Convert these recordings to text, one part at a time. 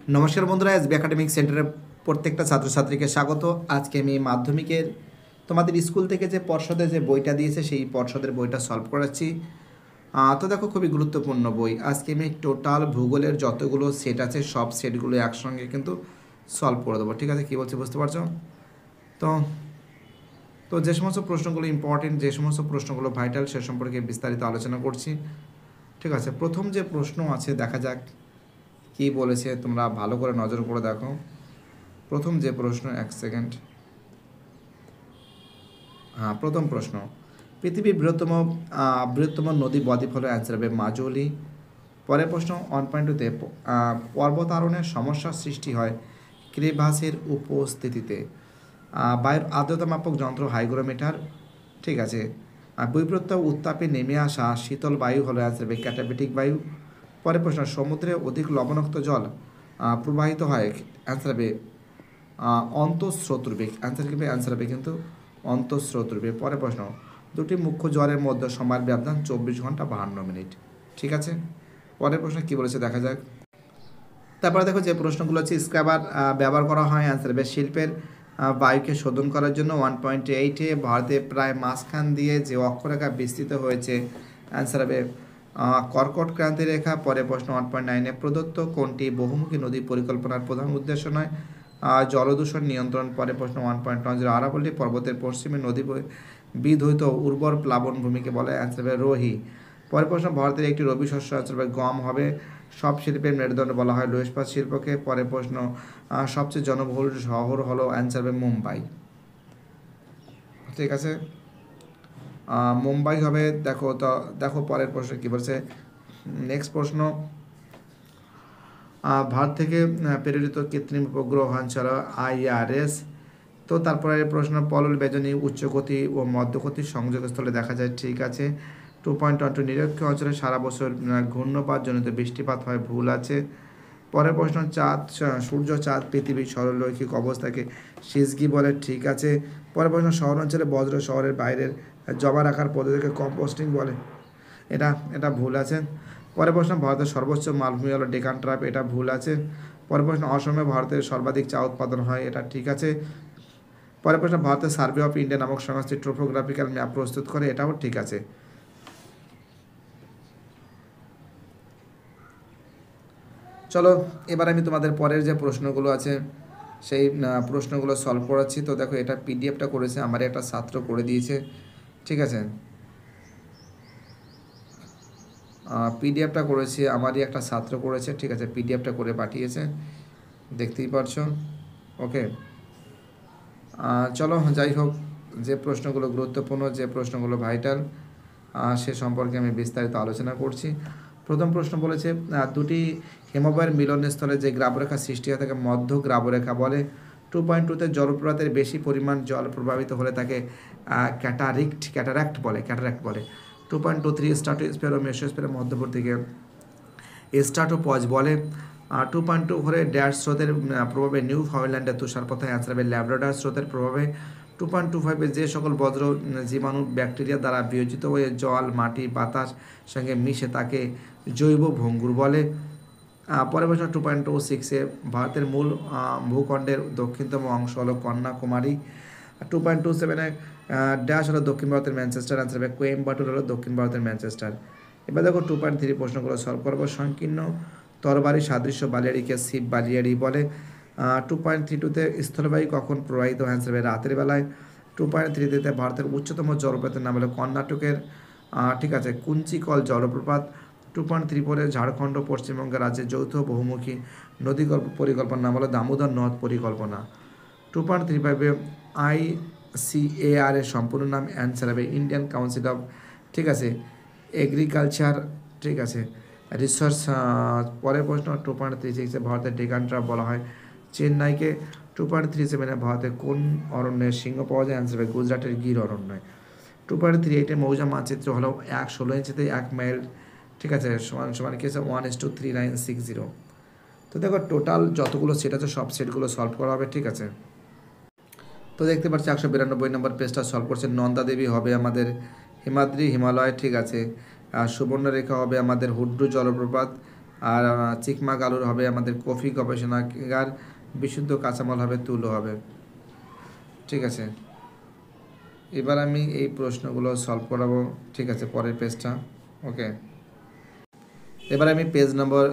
নমস্কার বন্ধুরা, SB academic সেন্টারের প্রত্যেকটা ছাত্রছাত্রীকে স্বাগত। আজকে আমি মাধ্যমিকের তোমাদের স্কুল থেকে যে পর্ষদে যে বইটা দিয়েছে সেই পর্ষদের বইটা সলভ করাচ্ছি। তো দেখো, খুবই গুরুত্বপূর্ণ বই। আজকে আমি টোটাল ভূগোলের যতগুলো সেট আছে সব সেটগুলো একসঙ্গে কিন্তু সলভ করে দেবো। ঠিক আছে, কী বলছি বুঝতে পারছো? তো তো যে সমস্ত প্রশ্নগুলো ইম্পর্টেন্ট, যে সমস্ত প্রশ্নগুলো ভাইটাল, সে সম্পর্কে বিস্তারিত আলোচনা করছি। ঠিক আছে, প্রথম যে প্রশ্ন আছে দেখা যাক কী বলেছে। তোমরা ভালো করে নজর করে দেখো। প্রথম যে প্রশ্ন, এক সেকেন্ড। হ্যাঁ, প্রথম প্রশ্ন, পৃথিবীর বৃহত্তম নদী বদ্বীপ হলো অ্যান্সার হবে মাজুলি। পরের প্রশ্ন 1.2-তে পর্বতারোহণের সমস্যার সৃষ্টি হয় ক্রেভাসের উপস্থিতিতে। বায়ুর আর্দ্রতা মাপক যন্ত্র হাইগ্রোমিটার। ঠিক আছে। বৈপরীত্য উত্তাপে নেমে আসা শীতল বায়ু হলো অ্যান্সার হবে ক্যাটাবেটিক বায়ু। পরের প্রশ্ন, সমুদ্রে অধিক লবণাক্ত জল প্রবাহিত হয় অ্যান্সার হবে অন্তঃস্রোতরূপে। অ্যান্সার হবে কিন্তু অন্তঃস্রোতরূপে। পরের প্রশ্ন, দুটি মুখ্য জ্বরের মধ্যে সময়ের ব্যবধান 24 ঘন্টা 52 মিনিট। ঠিক আছে। পরের প্রশ্ন কী বলেছে দেখা যাক। তারপরে দেখো যে প্রশ্নগুলো হচ্ছে, স্ক্রাবার ব্যবহার করা হয় অ্যান্সার হবে শিল্পের বায়ুকে শোধন করার জন্য। 1.8-এ ভারতে প্রায় মাঝখান দিয়ে যে অক্ষরেখা বিস্তৃত হয়েছে অ্যান্সার হবে কর্কট ক্রান্তি রেখা। পরে প্রশ্ন 1.9-এ প্রদত্ত কোনটি বহুমুখী নদী পরিকল্পনার প্রধান উদ্দেশ্য নয়? জলদূষণ নিয়ন্ত্রণ। পরে প্রশ্ন 1.10, আরাবল্লী পর্বতের পশ্চিমে নদী বিধৌত উর্বর প্লাবন ভূমিকে বলে অ্যান্সার হবে রোহি। পরের প্রশ্ন, ভারতের একটি রবি শস্য অ্যান্সার হবে গম হবে। সব শিল্পের মেরুদণ্ড বলা হয় লোহ ইস্পাত শিল্পকে। পরের প্রশ্ন, সবচেয়ে জনবহুল শহর হলো অ্যান্সার হবে মুম্বাই। ঠিক আছে, মুম্বাই হবে। দেখো তো, দেখো পরের প্রশ্ন কী বলছে। নেক্সট প্রশ্ন, ভারত থেকে প্রেরিত কৃত্রিম উপগ্রহ অঞ্চল IRS। তো তারপরে প্রশ্ন, পলল বেজনী উচ্চগতি ও মধ্যগতির সংযোগস্থলে দেখা যায়। ঠিক আছে। 2.12, নিরক্ষীয় অঞ্চলে সারা বছর ঘূর্ণপাতজনিত বৃষ্টিপাত হয়। ভুল আছে। পরের প্রশ্ন, সূর্য চাঁদ পৃথিবীর সরলরৈখিক অবস্থাকে সিজগি বলে। ঠিক আছে। পরের প্রশ্ন, শহর অঞ্চলে বজ্র শহরের বাইরের জমা রাখার পদ্ধতিকে কম্পোস্টিং বলে। এটা এটা ভুল আছে। পরের প্রশ্ন, ভারতের সর্বোচ্চ মালভূমি হলো ডেকান ট্রাপ। এটা ভুল আছে। পরের প্রশ্ন, অসমে ভারতের সর্বাধিক চা উৎপাদন হয়। এটা ঠিক আছে। পরের প্রশ্ন, ভারতের সার্ভে অফ ইন্ডিয়া নামক সংস্থা ট্রোপোগ্রাফিক্যাল ম্যাপ প্রস্তুত করে। এটাও ঠিক আছে। চলো, এবার আমি তোমাদের পরের যে প্রশ্নগুলো আছে সেই প্রশ্নগুলো সলভ করাচ্ছি। তো দেখো, এটা পিডিএফটা করেছে আমার একটা ছাত্র করে দিয়েছে। ঠিক আছে, পিডিএফটা করেছে আমারই একটা ছাত্র করেছে। ঠিক আছে, পিডিএফটা করে পাঠিয়েছে, দেখতেই পারছো। ওকে, চলো যাই হোক, যে প্রশ্নগুলো গুরুত্বপূর্ণ, যে প্রশ্নগুলো ভাইটাল, সে সম্পর্কে আমি বিস্তারিত আলোচনা করছি। প্রথম প্রশ্ন বলেছে, দুটি হিমবাহের মিলনস্থলে যে গ্রাবরেখা সৃষ্টি হয় তাকে মধ্য গ্রাবরেখা বলে। 2.2-তে জলপ্রপাতের বেশি পরিমাণ জল প্রভাবিত হলে তাকে ক্যাটারাক্ট বলে। 2.23, স্ট্রাটোস্ফিয়ার ও মেসোস্ফিয়ারের মধ্যবর্তীকে স্ট্রাটোপজ বলে। 2.24 ড্যাশ স্রোতের প্রভাবে নিউ ফাউন্ডল্যান্ডের তুষারপাত হয় অ্যান্সার হবে ল্যাব্রাডর স্রোতের প্রভাবে। 2.25, যে সকল বজ্র জীবাণু ব্যাকটেরিয়া দ্বারা বিয়োজিত হয়ে জল মাটি বাতাস সঙ্গে মিশে তাকে জৈব ভঙ্গুর বলে। পরের প্রশ্ন 2.26-এ ভারতের মূল ভূখণ্ডের দক্ষিণতম অংশ হলো কন্যাকুমারী। 2.27-এ ড্যাশ হলো দক্ষিণ ভারতের ম্যানচেস্টার অ্যান্সার হবে কোয়েম্বাটুর হলো দক্ষিণ ভারতের ম্যানচেস্টার। এবার দেখো 2.3 প্রশ্নগুলো সলভ করবো। সংকীর্ণ তরবারি সাদৃশ্য বালিয়াড়িকে শিব বালিয়াড়ি বলে। 2.32-তে স্থলবায়ু কখন প্রবাহিত অ্যান্সার হবে রাতের বেলায়। 2.33-তে ভারতের উচ্চতম জলপ্রপাতের নাম হলো কর্ণাটকের ঠিক আছে কুঞ্চিকল জলপ্রপাত। 2.34-এ ঝাড়খণ্ড পশ্চিমবঙ্গ রাজ্যের যৌথ বহুমুখী নদী পরিকল্পনার নাম হলো দামোদর নদ পরিকল্পনা। 2.35-এ ICAR এর সম্পূর্ণ নাম অ্যান্সার হবে ইন্ডিয়ান কাউন্সিল অফ ঠিক আছে এগ্রিকালচার। ঠিক আছে, রিসার্চ। পরের প্রশ্ন 2.36-এ ভারতের ডেকান ট্রাপ বলা হয় চেন্নাইকে। 2.37-এ ভারতের কোন অরণ্যে সিংহ পাওয়া যায় অ্যান্সার হবে গুজরাটের গির অরণ্যে। 2.38-এ মৌজা মানচিত্র হলো 16 ইঞ্চিতে 1 মাইল। ঠিক আছে, সমান সমান কি আছে 1:3960। তো দেখো, টোটাল যতগুলো সেট আছে সব সেটগুলো সলভ করা হবে। ঠিক আছে, তো দেখতে পাচ্ছি 192 নম্বর পেজটা সলভ করছে। নন্দা দেবী হবে আমাদের হিমাদ্রি হিমালয়। ঠিক আছে, সুবর্ণরেখা হবে আমাদের হুড্রু জলপ্রপাত। আর চিকমাগালুর হবে আমাদের কফি গবেষণাগার, বিশুদ্ধ কাঁচামাল হবে তুলো হবে। ঠিক আছে, এবার আমি এই প্রশ্নগুলো সলভ করাবো। ঠিক আছে, পরের পেজটা। ওকে, এবার আমি পেজ নম্বর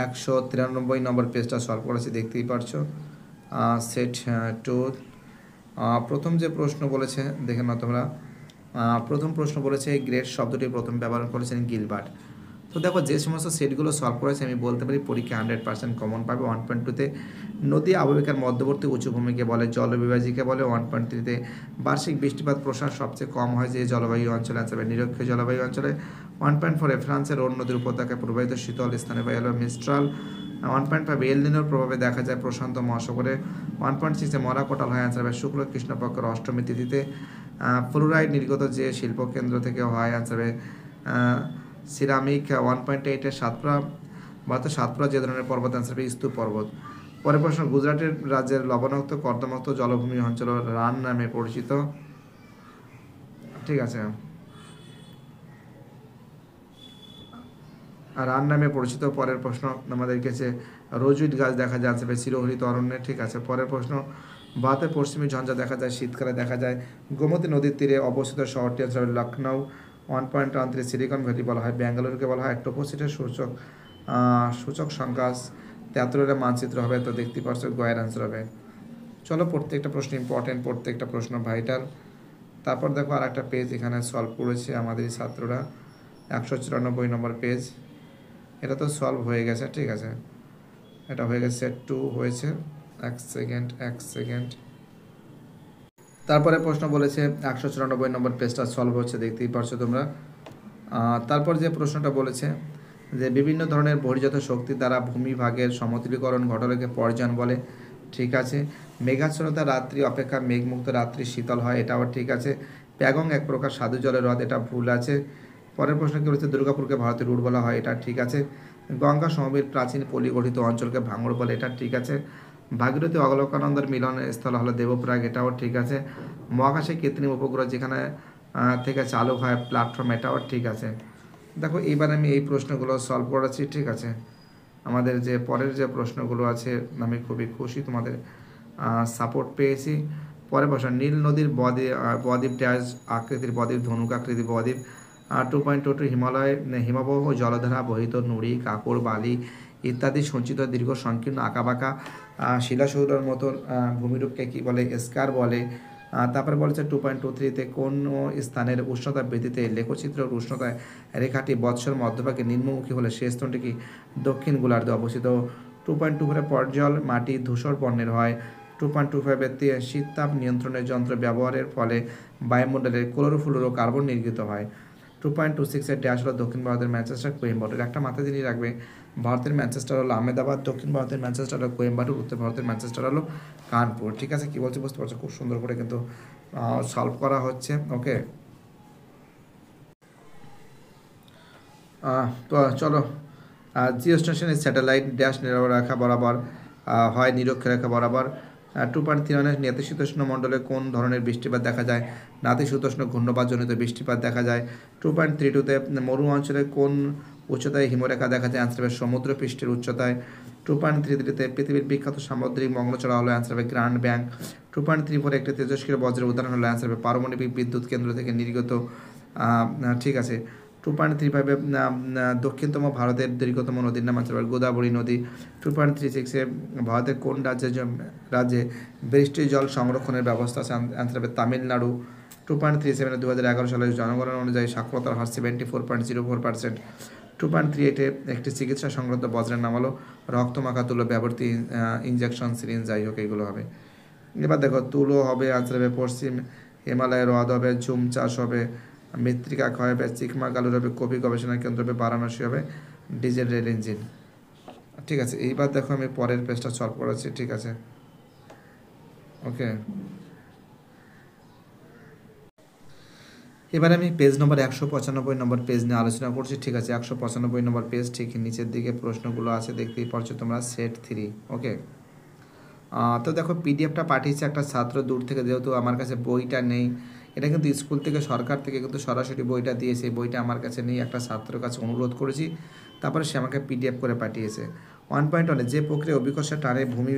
193 নম্বর পেজটা সলভ করেছি, দেখতেই পারছো। সেট 2 প্রথম যে প্রশ্ন বলেছে দেখে নাও তোমরা। প্রথম প্রশ্ন বলেছে গ্রেট শব্দটি প্রথম ব্যবহার করেছেন গিলবার্ট। তো দেখো যে সমস্ত সেটগুলো সলভ করেছে আমি বলতে পারি পরীক্ষা 100% কমন পাবে। 1.2তে নদী আবহবিকার মধ্যবর্তী উঁচু ভূমিকে বলে জলবিভাজিকে বলে। 1.3তে বার্ষিক বৃষ্টিপাত প্রসার সবচেয়ে কম হয় যে জলবায়ু অঞ্চলে আছে নিরক্ষীয় জলবায়ু অঞ্চলে। 1.4এ ফ্রান্সের রোন নদীর উপত্যকায় প্রবাহিত শীতল স্থানীয় বায়ু হলো মিস্ট্রাল। 1.5 এল নিনোর প্রভাবে দেখা যায় প্রশান্ত মহাসাগরে। 1.6এ মরা কোটাল হয় অ্যান্সার হবে শুক্ল কৃষ্ণপক্ষের অষ্টমী তিথিতে। ফ্লোরাইড নির্গত যে শিল্পকেন্দ্র থেকে হয় অ্যান্সার হবে সিরামিক। 1.8-এ সাতপুরা যে ধরনের পর্বত অ্যান্সার হবে স্তূপ পর্বত। পরের প্রশ্ন গুজরাটের রাজ্যের লবণাক্ত কর্দমাক্ত জলভূমি অঞ্চল রান নামে পরিচিত। ঠিক আছে, রান নামে পরিচিত। পরের প্রশ্ন আমাদের কাছে রোজউড গাছ দেখা যায় অ্যান্সার হবে চিরহরিত অরণ্যে। ঠিক আছে, পরের প্রশ্ন ভারতের পশ্চিমী ঝঞ্ঝা দেখা যায় শীতকালে দেখা যায় গোমতী নদীর তীরে অবস্থিত শহরটি অ্যান্সার হবে লখনৌ। 1.13 সিলিকন ভ্যালি বলা হয় ব্যাঙ্গালোরকে বলা হয় টোপোসিটের সূচক সংখ্যা 73 মানচিত্র হবে। তো দেখতে পাচ্ছ গয়ের অ্যান্সার হবে। চলো প্রত্যেকটা প্রশ্ন ইম্পর্টেন্ট, প্রত্যেকটা প্রশ্ন ভাইটাল। তারপর দেখো আর একটা পেজ এখানে সলভ করেছে আমাদের ছাত্ররা, 194 নম্বর পেজ। এটা তো সলভ হয়ে গেছে। ঠিক আছে, এটা হয়ে গেছে, সেট 2 হয়েছে। এক সেকেন্ড। তারপরে প্রশ্ন বলেছে 194 নম্বর পেজটা সলভ হচ্ছে, দেখতেই পারছো তোমরা। তারপর যে প্রশ্নটা বলেছে যে বিভিন্ন ধরনের বহির্জাত শক্তি দ্বারা ভূমিভাগের সমতুলীকরণ ঘটনাকে পর্যায়ন বলে। ঠিক আছে, মেঘাচ্ছন্নতা রাত্রি অপেক্ষা মেঘমুক্ত রাত্রি শীতল হয়, এটাও ঠিক আছে। প্যাগং এক প্রকার স্বাদু জলের হ্রদ, এটা ভুল আছে। পরের প্রশ্ন কি বলেছে দুর্গাপুরকে ভারতের রুট বলা হয়, এটা ঠিক আছে। গঙ্গা সমভূমির প্রাচীন পলি গঠিত অঞ্চলকে ভাঙড় বলে, এটা ঠিক আছে। ভাগীরথী অবলোকনানন্দের মিলনের স্থল হলো দেবপ্রয়াগ, এটাও ঠিক আছে। মহাকাশে কৃত্রিম উপগ্রহ যেখানে থেকে চালু হয় প্ল্যাটফর্ম, এটাও ঠিক আছে। দেখো এইবার আমি এই প্রশ্নগুলো সলভ করাচ্ছি। ঠিক আছে, আমাদের যে পরের যে প্রশ্নগুলো আছে আমি খুবই খুশি, তোমাদের সাপোর্ট পেয়েছি। পরে প্রশ্ন নীল নদীর বদ্বীপ ড্যাশ আকৃতির বদ্বীপ ধনুক আকৃতির বদ্বীপ। 2.22 হিমালয় হিমবাহ জলধারা বহিত নুড়ি কাকড় বালি ইত্যাদি সঞ্চিত দীর্ঘ সংকীর্ণ আঁকাবাঁকা শিলাশৈলের মতন ভূমিরূপকে কী বলে স্কার বলে। তারপরে বলেছে 2.23তে কোন স্থানের উষ্ণতা বৃদ্ধিতে লেখচিত্র উষ্ণতায় রেখাটি বৎসর মধ্যভাগে নিম্নমুখী হলে সে স্থানটি কি দক্ষিণ গোলার্ধে অবস্থিত। 2.24 পর্জল মাটি ধূসর বর্ণের হয়। 2.25-এ শীততাপ নিয়ন্ত্রণের যন্ত্র ব্যবহারের ফলে বায়ুমণ্ডলে ক্লোরোফ্লোরো কার্বন নির্গত হয়। 2.26-এর ড্যাশ হলো দক্ষিণ ভারতের ম্যানচেস্টার কোয়েম্বাটুর। একটা মাথায় জিনিস রাখবে, ভারতের ম্যানচেস্টার হলো আহমেদাবাদ, দক্ষিণ ভারতের ম্যানচেস্টার হলো কোয়েম্বাটুর, উত্তর ভারতের ম্যানচেস্টার হলো কানপুর। ঠিক আছে, কী বলছি বুঝতে পারছো, খুব সুন্দর করে কিন্তু সলভ করা হচ্ছে। ওকে, তো চলো জিও স্টেশনের স্যাটেলাইট ড্যাশ রেখা বরাবর হয় নিরক্ষরেখা বরাবর। 2.3 নাতিশীতোষ্ণ মণ্ডলে কোন ধরনের বৃষ্টিপাত দেখা যায়, নাতিশীতোষ্ণ ঘূর্ণবাতজনিত বৃষ্টিপাত দেখা যায়। 2.32-তে মরু অঞ্চলে কোন উচ্চতায় হিমরেখা দেখা যায়, অ্যান্সার হবে সমুদ্র পৃষ্ঠের উচ্চতায়। 2.33-তে পৃথিবীর বিখ্যাত সামুদ্রিক মগ্নচড়া হলো, অ্যান্সার হবে গ্র্যান্ড ব্যাংক। 2.34 একটি তেজস্ক্রিয় বজ্রের উদাহরণ হলো, অ্যান্সার হবে পারমাণবিক বিদ্যুৎ কেন্দ্র থেকে নির্গত। ঠিক আছে, 2.35-এ দক্ষিণতম ভারতের দীর্ঘতম নদীর নাম আছে গোদাবরী নদী। 2.36-এ ভারতের কোন রাজ্যে বৃষ্টির জল সংরক্ষণের ব্যবস্থা আছে, অ্যান্সার হবে তামিলনাড়ু। 2.37-এ 2011 সালের জনগণনা অনুযায়ী সাক্ষরতার হার 74.04%। 2.38-এ একটি চিকিৎসা সংক্রান্ত বজ্রের নাম হলো রক্তমাখা তুলো ব্যবহৃত ইনজেকশন সিরিঞ্জ, যাই হোক এইগুলো হবে। এবার দেখো তুলো হবে, অ্যান্সার হবে পশ্চিম হিমালয়ের হ্রদ হবে, ঝুম চাষ হবে, মৃত্তিকা ক্ষয় হবে, চিকমাগালুর হবে, কফি গবেষণা কেন্দ্র হবে, বারাণসী হবে, ডিজেল রেল ইঞ্জিন। ঠিক আছে, এইবার দেখো আমি পরের পেজটা সলভ করাচ্ছি। ঠিক আছে, ওকে, এবার আমি পেজ নম্বর 195 নম্বর পেজ নিয়ে আলোচনা করছি। ঠিক আছে, 195 নম্বর পেজ ঠিক নিচের দিকে প্রশ্নগুলো আছে, দেখতেই পারছো তোমরা, সেট 3। ওকে, তো দেখো পিডিএফটা পাঠিয়েছে একটা ছাত্র দূর থেকে, যেহেতু আমার কাছে বইটা নেই, এটা কিন্তু স্কুল থেকে সরকার থেকে কিন্তু সরাসরি বইটা দিয়েছে, বইটা আমার কাছে নেই, একটা ছাত্রের কাছে অনুরোধ করেছি তারপরে সে আমাকে পিডিএফ করে পাঠিয়েছে। 1.1 যে প্রক্রিয়া অভিকর্ষের টানে ভূমি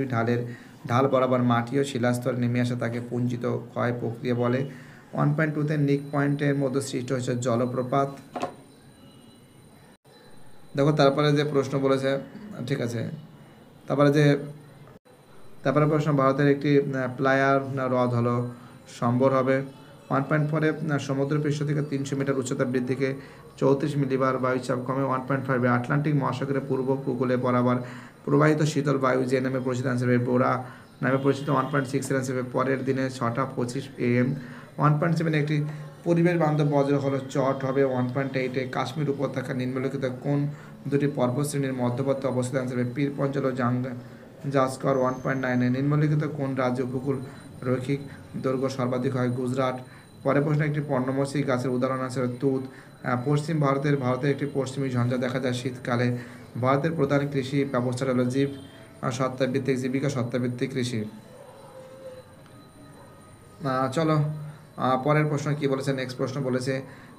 ঢাল বরাবর মাটি ও শিলাস্তর নেমে আসে তাকে পুঞ্জিত ক্ষয় প্রক্রিয়া বলে। 1.2 নিক পয়েন্টের মধ্যে সৃষ্টি হয়েছে জলপ্রপাত। দেখো তারপরে যে প্রশ্ন বলেছে, ঠিক আছে, তারপরে প্রশ্ন ভারতের একটি প্লায়ার হ্রদ হলো সম্বর হবে। 1.4 সমুদ্র পৃষ্ঠ থেকে 300 মিটার উচ্চতা বৃদ্ধিকে 34 মিলিবার বায়ুচাপ কমে। 1.5 আটলান্টিক মহাসাগরের পূর্ব উপকূলে বরাবর প্রবাহিত শীতল বায়ু যে নামে পরিচিত আনসার বোরা নামে পরিচিত। 1.6 এর আনসার পরের দিনে 6:25 AM। 1.7 একটি পরিবেশ বান্ধব বজ্র হলো চট হবে। 1.8 কাশ্মীর উপত্যকা নিম্নলিখিত কোন দুটি পর্বতশ্রেণীর মধ্যবর্তী অবস্থিত আনসার পীর পঞ্চল ও জাস্কর। 1.9 নিম্নলিখিত কোন রাজ্য উপকূল রৈখিক দৈর্ঘ্য সর্বাধিক হয়? গুজরাট। পরে প্রশ্ন একটি পর্ণমোচী গাছের উদাহরণ আছে তুঁত। পশ্চিম ভারতের একটি পশ্চিমী ঝঞ্ঝা দেখা যায় শীতকালে। ভারতের প্রধান কৃষি ব্যবস্থা হলো জীবিকা সত্তাভিত্তিক কৃষি। চলো পরের প্রশ্ন কি বলেছে, নেক্সট প্রশ্ন বলেছে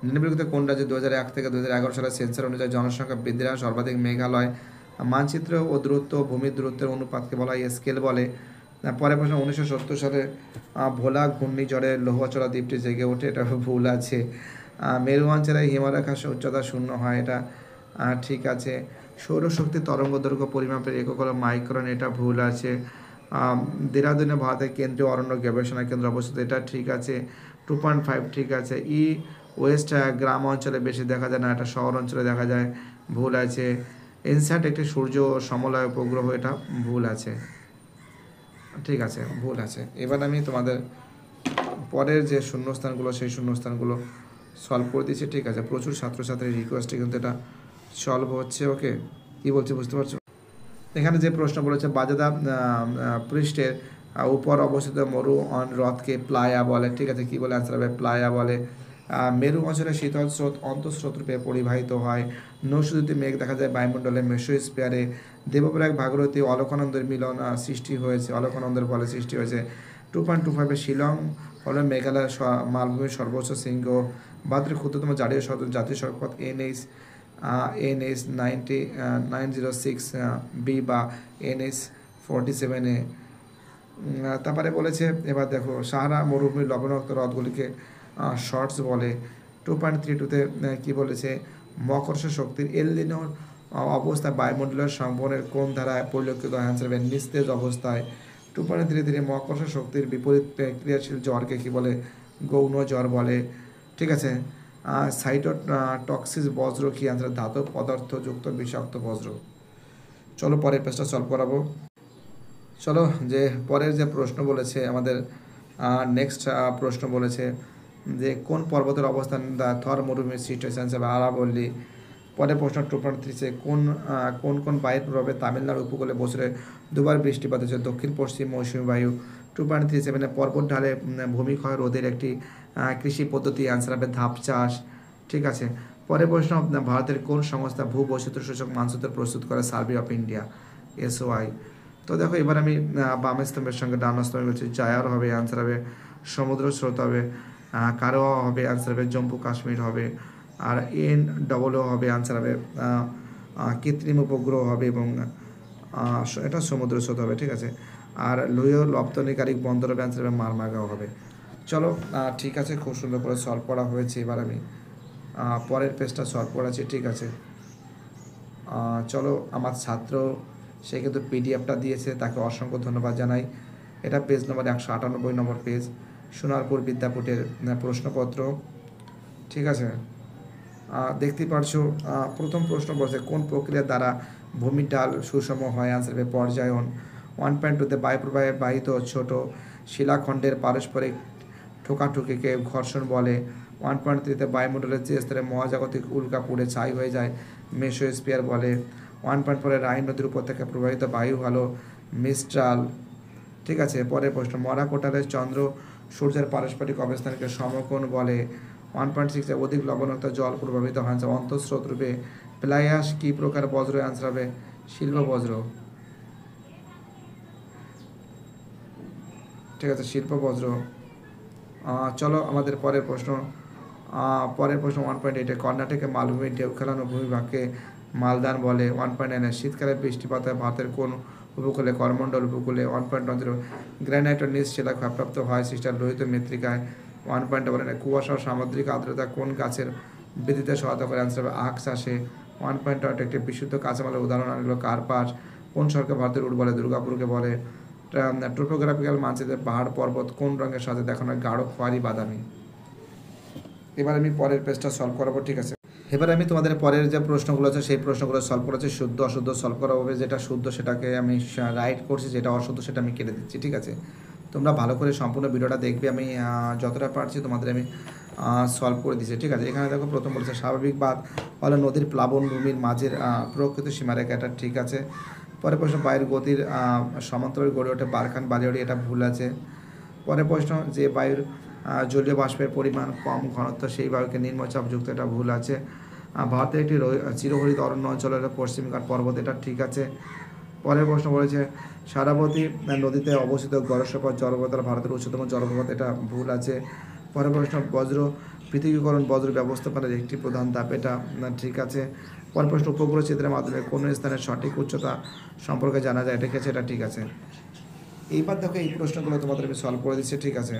নিম্নলিখিত কোন রাজ্যে 2001 থেকে 2011 সালের সেন্সার অনুযায়ী জনসংখ্যা বৃদ্ধির হার সর্বাধিক? মেঘালয়। মানচিত্র ও দূরত্ব ভূমির দূরত্বের অনুপাতকে বলা হয় স্কেল বলে। পরের প্রশ্ন 1970 সালে ভোলা ঘূর্ণিঝড়ে লোহাচড়া দ্বীপটি জেগে ওঠে, এটা ভুল আছে। মেরু অঞ্চলে হিমরেখার উচ্চতা 0 হয়, এটা ঠিক আছে। সৌরশক্তি তরঙ্গ দৈর্ঘ্য পরিমাপের একক হলো মাইক্রন, এটা ভুল আছে। দেরাদুনে ভারতের কেন্দ্রীয় অরণ্য গবেষণা কেন্দ্র অবস্থিত, এটা ঠিক আছে। 2.5 ঠিক আছে। ওয়েস্ট গ্রাম অঞ্চলে বেশি দেখা যায় না, এটা শহর অঞ্চলে দেখা যায়, ভুল আছে। ইনস্যাট একটি সূর্য সমলয় উপগ্রহ, এটা ভুল আছে, ঠিক আছে, ভুল আছে। এবার আমি তোমাদের পরের যে শূন্যস্থানগুলো সেই শূন্যস্থানগুলো সলভ করে দিচ্ছি, ঠিক আছে। প্রচুর ছাত্রছাত্রীর রিকোয়েস্টে কিন্তু এটা সলভ হচ্ছে। ওকে, কী বলছি বুঝতে পারছো? এখানে যে প্রশ্ন বলেছে বাজাদা পৃষ্ঠের উপর অবস্থিত মরু হ্রদকে প্লায়া বলে, ঠিক আছে। কী বলে অ্যান্সার হবে? প্লায়া বলে। মেরু অঞ্চলে শীতল স্রোত অন্তঃস্রোত রূপে পরিবাহিত হয়। নৌশুদ্ধি মেঘ দেখা যায় বায়ুমণ্ডলে মেসোস্ফিয়ারে। দেবপ্রয়াগ ভাগীরথী অলকানন্দের মিলন সৃষ্টি হয়েছে, অলকানন্দের ফলে সৃষ্টি হয়েছে। 2.25 শিলং হলো মেঘালয়ের মালভূমির সর্বোচ্চ শৃঙ্গ। ভারতের ক্ষুদ্রতম জাতীয় সড়কপথ NH 906 B বা NH 47A। তারপরে বলেছে এবার দেখো সাহারা মরুভূমির লবণাক্ত হ্রদগুলিকে শর্টস বলে। 2.32-তে কী বলেছে? মকরশ শক্তির এলনিনোর অবস্থা বায়ুমণ্ডলের সংবহনের কোন ধারায় পরিলক্ষিত হয়? অ্যান্সার হবে নিস্তেজ অবস্থায়। 2.33 মকরশ শক্তির বিপরীত ক্রিয়াশীল জ্বরকে কী বলে? গৌণ জ্বর বলে, ঠিক আছে। সাইটোটক্সিস বজ্র কি? অ্যান্সার ধাতব পদার্থযুক্ত বিষাক্ত বজ্র। চলো পরের পেজটা সলভ করাবো। চলো যে পরের যে প্রশ্ন বলেছে আমাদের নেক্সট প্রশ্ন বলেছে যে কোন পর্বতের অবস্থান থর মরুভূমির সৃষ্টি হয়েছে? অ্যান্সার আরাবল্লী। পরের প্রশ্ন 2.3 কোন বায়ুর প্রভাবে তামিলনাড়ু উপকূলে বছরে দুবার বৃষ্টিপাত হচ্ছে? দক্ষিণ পশ্চিম মৌসুমী বায়ু। 2.37 পর্বত ঢালে ভূমিক্ষয় রোধের একটি কৃষি পদ্ধতি? অ্যান্সার হবে ধাপ চাষ, ঠিক আছে। পরের প্রশ্ন ভারতের কোন সংস্থা ভূবৈচিত্র্য সূচক মানচিত্র প্রস্তুত করে? Survey of India, SOI। তো দেখো এবার আমি বাম স্তম্ভের সঙ্গে ডান স্তম্ভে বলছি জায়ার হবে, অ্যান্সার হবে সমুদ্র স্রোত হবে। কারোয়া হবে, অ্যান্সার হবে জম্মু কাশ্মীর হবে। আর NOO হবে, অ্যান্সার হবে কৃত্রিম উপগ্রহ হবে এবং এটা সমুদ্র স্রোত হবে, ঠিক আছে। আর লোহ রপ্তানিকারী বন্দর হবে, অ্যান্সার হবে মারমাগাঁও হবে। চলো ঠিক আছে, খুব সুন্দর করে সলভ করা হয়েছে। এবার আমি পরের পেজটা সলভ করাচ্ছি, ঠিক আছে। চলো আমার ছাত্র সে কিন্তু পিডিএফটা দিয়েছে, তাকে অসংখ্য ধন্যবাদ জানাই। এটা পেজ নম্বর 198 নম্বর পেজ, সোনারপুর বিদ্যাপীঠের প্রশ্নপত্র, ঠিক আছে। দেখতেই পারছো প্রথম প্রশ্ন বলছে কোন প্রক্রিয়ার দ্বারা ভূমির ঢাল সুষম হয়? অ্যান্সার হবে পর্যায়ন। 1.2-তে বায়ুপ্রবাহে বাহিত ছোট শিলাখণ্ডের পারস্পরিক ঠোকাঠুকিকে ঘর্ষণ বলে। 1.3-তে বায়ুমণ্ডলের যে স্তরে মহাজাগতিক উল্কা পুড়ে ছাই হয়ে যায় মেসোস্ফিয়ার বলে। 1.4 রাইন নদীর উপত্যকা প্রবাহিত বায়ু হলো মিস্ট্রাল, ঠিক আছে। পরের প্রশ্ন মরা কোটালের চন্দ্র সূর্যের পারস্পরিক অবস্থানকে সমকোণ বলে। 1.6 অধিক লবণাক্ত জল প্রভাবিত হয়েছে অন্তঃস্রোত রূপে। প্লায়াস কি প্রকার বজ্র? অ্যান্সার হবে শিল্প বজ্র, ঠিক আছে, শিল্প বজ্র। চলো আমাদের পরের প্রশ্ন 1.8 কর্ণাটকে মালভূমির ঢেউ খেলানো ভূমিভাগকে মালদান বলে 1.9। শীতকালে বৃষ্টিপাত হয় ভারতের কোন উপকূলে? করমণ্ডল উপকূলে। 1.10। গ্রানাইট ও নিজ শিলা ক্ষয়প্রাপ্ত হয় সৃষ্টি লোহিত মৃত্তিকায়। 1.9। কুয়াশা ও সামুদ্রিক আর্দ্রতা কোন গাছের বৃদ্ধিতে সহায়তা করে? অ্যান্সার হবে আখ চাষে। 1.8। একটি বিশুদ্ধ কাঁচামালের উদাহরণ হলো কার্পাস। কোন শহরকে ভারতের রুট বলে? দুর্গাপুরকে বলে। টোপোগ্রাফিক্যাল মানচিত্রে পাহাড় পর্বত কোন রঙের সাথে দেখানো হয়? গাঢ় খয়েরি বাদামি। এবার আমি পরের পেজটা সলভ করাবো, ঠিক আছে। এবার আমি তোমাদের পরের যে প্রশ্নগুলো আছে সেই প্রশ্নগুলো সলভ করেছি, শুদ্ধ অশুদ্ধ সলভ করা হবে। যেটা শুদ্ধ সেটাকে আমি রাইট করছি, যেটা অশুদ্ধ সেটা আমি কেটে দিচ্ছি, ঠিক আছে। তোমরা ভালো করে সম্পূর্ণ ভিডিওটা দেখবে, আমি যতটা পারছি তোমাদের আমি সলভ করে দিচ্ছি, ঠিক আছে। এখানে দেখো প্রথম বলেছে স্বাভাবিক বাঁধ হলো নদীর প্লাবনভূমির মাঝের প্রকৃত সীমারেখা, এটা ঠিক আছে। পরের প্রশ্ন বায়ুর গতির সমান্তরাল গড়ে ওঠে বারখান বালিয়াড়ি, এটা ভুল আছে। পরের প্রশ্ন যে বায়ুর জলীয় বাষ্পের পরিমাণ কম ঘনত্ব সেই বায়ুকে নিম্নচাপযুক্ত, এটা ভুল আছে। ভারতের একটি চিরহরিত অরণ্য অঞ্চলের পশ্চিমঘাট পর্বত, এটা ঠিক আছে। পরের প্রশ্ন বলেছে সারাবতী নদীতে অবস্থিত গড়েশ্বর জলপ্রপাত ভারতের উচ্চতম জলপ্রপাত, এটা ভুল আছে। পরের প্রশ্ন বজ্র পৃথকীকরণ বজ্র ব্যবস্থাপনার একটি প্রধান ধাপ, এটা ঠিক আছে। পরের প্রশ্ন উপগ্রহ চিত্রের মাধ্যমে কোন স্থানের সঠিক উচ্চতা সম্পর্কে জানা যায়, এটা আছে, এটা ঠিক আছে। এইবার দেখো এই প্রশ্নগুলো তোমাদের আমি সলভ করে দিচ্ছি, ঠিক আছে।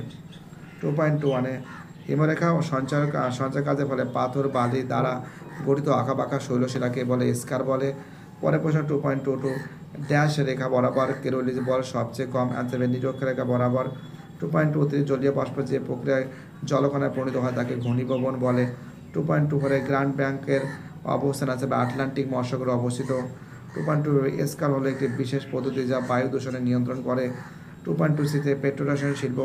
2.21 হিমরেখা ও সঞ্চার কাজের ফলে পাথর বালি দ্বারা গঠিত আঁকাবাঁকা শৈলশিলাকে বলে স্কার বলে। পরের প্রশ্ন 2.22 ড্যাশ রেখা বরাবর কেরোলিজ বল সবচেয়ে কম, অ্যান্সার নিরক্ষরেখা বরাবর। 2.23 জলীয় বাষ্প যে প্রক্রিয়ায় জলকণায় পরিণত হয় তাকে ঘনীভবন বলে। 2.24 গ্র্যান্ড ব্যাংকের অবস্থান আছে আটলান্টিক মহাসাগরে অবস্থিত। 2.2 স্কার হলো একটি বিশেষ পদ্ধতি যা বায়ু দূষণে নিয়ন্ত্রণ করে। 2.26 পেট্রোরাসায়নিক শিল্প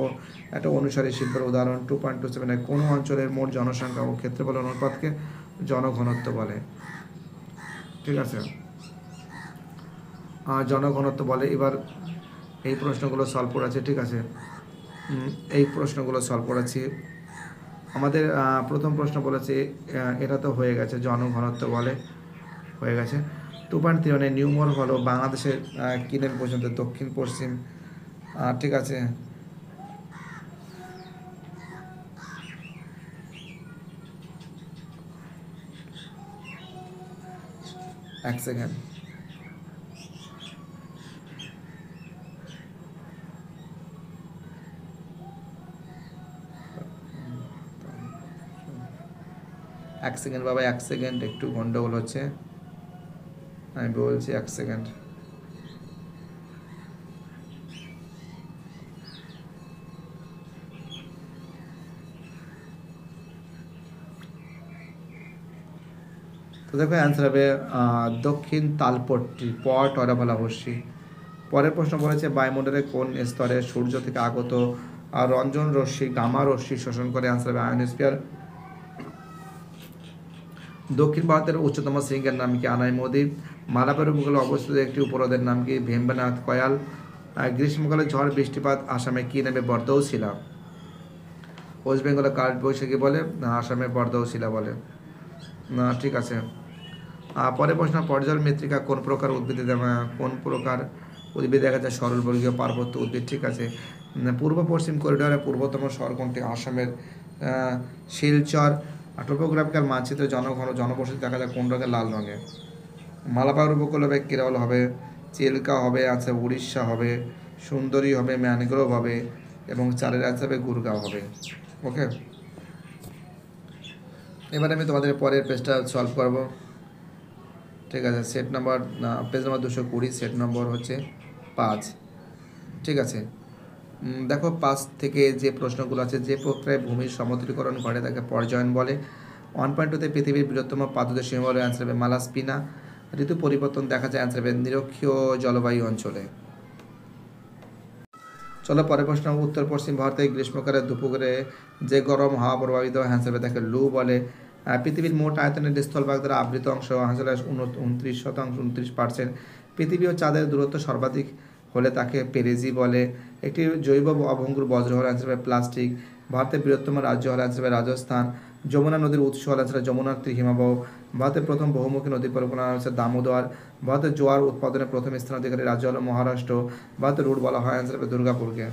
একটা অনুসারী শিল্পের উদাহরণ। 2.27 কোনো অঞ্চলের মোট জনসংখ্যা ও ক্ষেত্রফল অনুপাতকে জনঘনত্ব বলে, ঠিক আছে, জনঘনত্ব বলে। এবার এই প্রশ্নগুলো সলভ করেছে, ঠিক আছে। এই প্রশ্নগুলো সলভ করেছি। আমাদের প্রথম প্রশ্ন বলেছে এটা তো হয়ে গেছে, জনঘনত্ব বলে, হয়ে গেছে। 2.3 নিউমোর হলো বাংলাদেশের কিনেল পর্যন্ত দক্ষিণ পশ্চিম, ঠিক আছে। এক সেকেন্ড। এক সেকেন্ড বাবা, এক সেকেন্ড, একটু গন্ডগোল হচ্ছে, আমি বলছি এক সেকেন্ড। তো দেখো অ্যান্সার হবে দক্ষিণ তালপট্টি, পট অরাবলাবস্যী। পরের প্রশ্ন বলেছে বায়ুমণ্ডলের কোন স্তরে সূর্য থেকে আগত রঞ্জন রশ্মি গামা রশ্মি শোষণ করে, অ্যান্সার হবে আয়নোস্ফিয়ার। দক্ষিণ ভারতের উচ্চতম শৃঙ্গের নাম কি? আনাইমুদি। মালাবার উপকূলে অবস্থিত একটি উপহ্রদের নাম কি? ভেম্বনাথ কয়াল। গ্রীষ্মকালে ঝড় বৃষ্টিপাত আসামে কি নামে? বরদৌশিলা। ওয়েস্ট বেঙ্গলে কাল বৈশাখী বলে, আসামে বরদৌশিলা বলে, ঠিক আছে। পরের প্রশ্ন পর্জল মৃত্তিকা কোন প্রকার উদ্ভিদে দেখা যায়? সরলবর্গীয় পার্বত্য উদ্ভিদ, ঠিক আছে। পূর্ব পশ্চিম করিডোরের পূর্বতম শহর কোনটি? আসামের শিলচর। টোপোগ্রাফিক্যাল মানচিত্রে জনবসতি দেখা যায় কোন রঙে? লাল রঙে। মালাবার উপকূল হবে কেরল হবে, চিল্কা হবে, আছে উড়িষ্যা হবে, সুন্দরী হবে, ম্যানগ্রোভ হবে, এবং চারের আছে হবে গুরগাঁও হবে। ওকে, এবার আমি তোমাদের পরের পেজটা সলভ করব, ঠিক আছে। Set number page number 220, set number হচ্ছে 5, ঠিক আছে। দেখো 5 থেকে যে প্রশ্নগুলো আছে, যে প্রক্রিয়ায় ভূমির সমতলীকরণ ঘটে তাকে পর্যায়ন বলে। 1.2 পৃথিবীর বৃহত্তম পাদদেশ হিমালয়, অ্যান্সার হবে মালাস্পিনা। ঋতু পরিবর্তন দেখা যায়, অ্যান্সার হবে নিরক্ষীয় জলবায়ু অঞ্চলে। চলো পরের প্রশ্ন, উত্তর পশ্চিম ভারতে গ্রীষ্মকালে দুপুরে যে গরম হাওয়া প্রভাবিত হয়, অ্যান্সার হবে তাকে লু বলে। পৃথিবীর মোট আয়তনের স্থলভাগ দ্বারা আবৃত অংশ, অ্যান্সার 29%, 29%। পৃথিবী ও চাঁদের দূরত্ব সর্বাধিক হলে তাকে পেরেজি বলে। একটি জৈব অভঙ্গুর বজ্র হল, অ্যান্সার হবে প্লাস্টিক। ভারতের বৃহত্তম রাজ্য হল, অ্যান্সার হবে রাজস্থান। যমুনা নদীর উৎস হল, অ্যান্সার যমুনার হিমবাহ। ভারতের প্রথম বহুমুখী নদী পরিকল্পনা হচ্ছে দামোদর। ভারতের জোয়ার উৎপাদনে প্রথম স্থান অধিকারী রাজ্য হল মহারাষ্ট্র। ভারতের রুট বলা হয়, অ্যান্সার হবে দুর্গাপুরকে।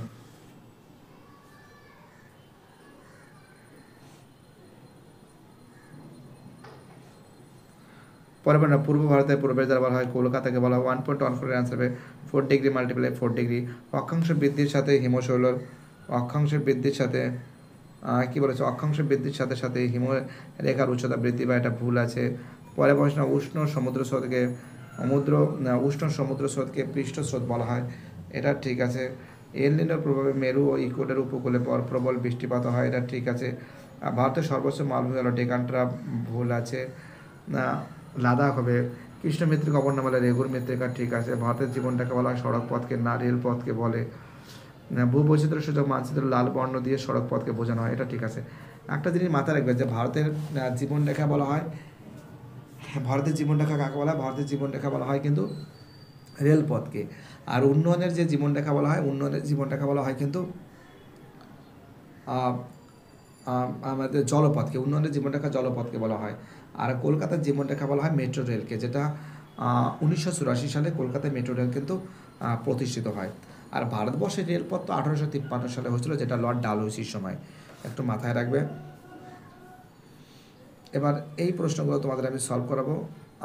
পরে পূর্ব ভারতের পূর্বের দ্বারা বলা হয় কলকাতাকে বলা হয় 1.1 করে অ্যান্সার হবে 4 ডিগ্রি মাল্টিপ্লাই 4 ডিগ্রি। অক্ষাংশ বৃদ্ধির সাথে হিমশৈলর অক্ষাংশের বৃদ্ধির সাথে কী বলেছে অক্ষাংশ বৃদ্ধির সাথে সাথে হিমরেখার উচ্চতা বৃদ্ধি পায়, এটা ভুল আছে। পরে প্রশ্ন উষ্ণ সমুদ্র স্রোতকে পৃষ্ঠস্রোত বলা হয়, এটা ঠিক আছে। এল নিনোর প্রভাবে মেরু ও ইকুয়েডর উপকূলে প্রবল বৃষ্টিপাত হয়, এটা ঠিক আছে। ভারতের সর্বোচ্চ মালভূমি হলো ডেকানট্রা, ভুল আছে। লাদাখ হবে। কৃষ্ণ মৃত্তিকা অপর নাম বলে রেগুর মৃত্তিকা, ঠিক আছে। ভারতের জীবনটাকে বলা হয় সড়ক পথকে, না রেলপথকে বলে। ভূবৈচিত্র্য সূচক মানচিত্র লাল বর্ণ দিয়ে সড়ক পথকে বোঝানো হয়, এটা ঠিক আছে। একটা জিনিস মাথায় রাখবে যে ভারতের জীবনরেখা বলা হয়, ভারতের জীবনরেখা কাকে বলা হয়? ভারতের জীবনরেখা বলা হয় কিন্তু রেলপথকে। আর উন্নয়নের যে জীবনরেখা বলা হয়, উন্নয়নের জীবনরেখা বলা হয় কিন্তু আমাদের জলপথকে, উন্নয়নের জীবনরেখা জলপথকে বলা হয়। আর কলকাতার জীবনরেখা বলা হয় মেট্রো রেলকে, যেটা 1984 সালে কলকাতায় মেট্রো রেল কিন্তু প্রতিষ্ঠিত হয়। আর ভারতবর্ষের রেলপথ তো 1853 সালে হয়েছিল, যেটা লর্ড ডালহৌসির সময়, একটু মাথায় রাখবে। এবার এই প্রশ্নগুলো তোমাদের আমি সলভ করাবো।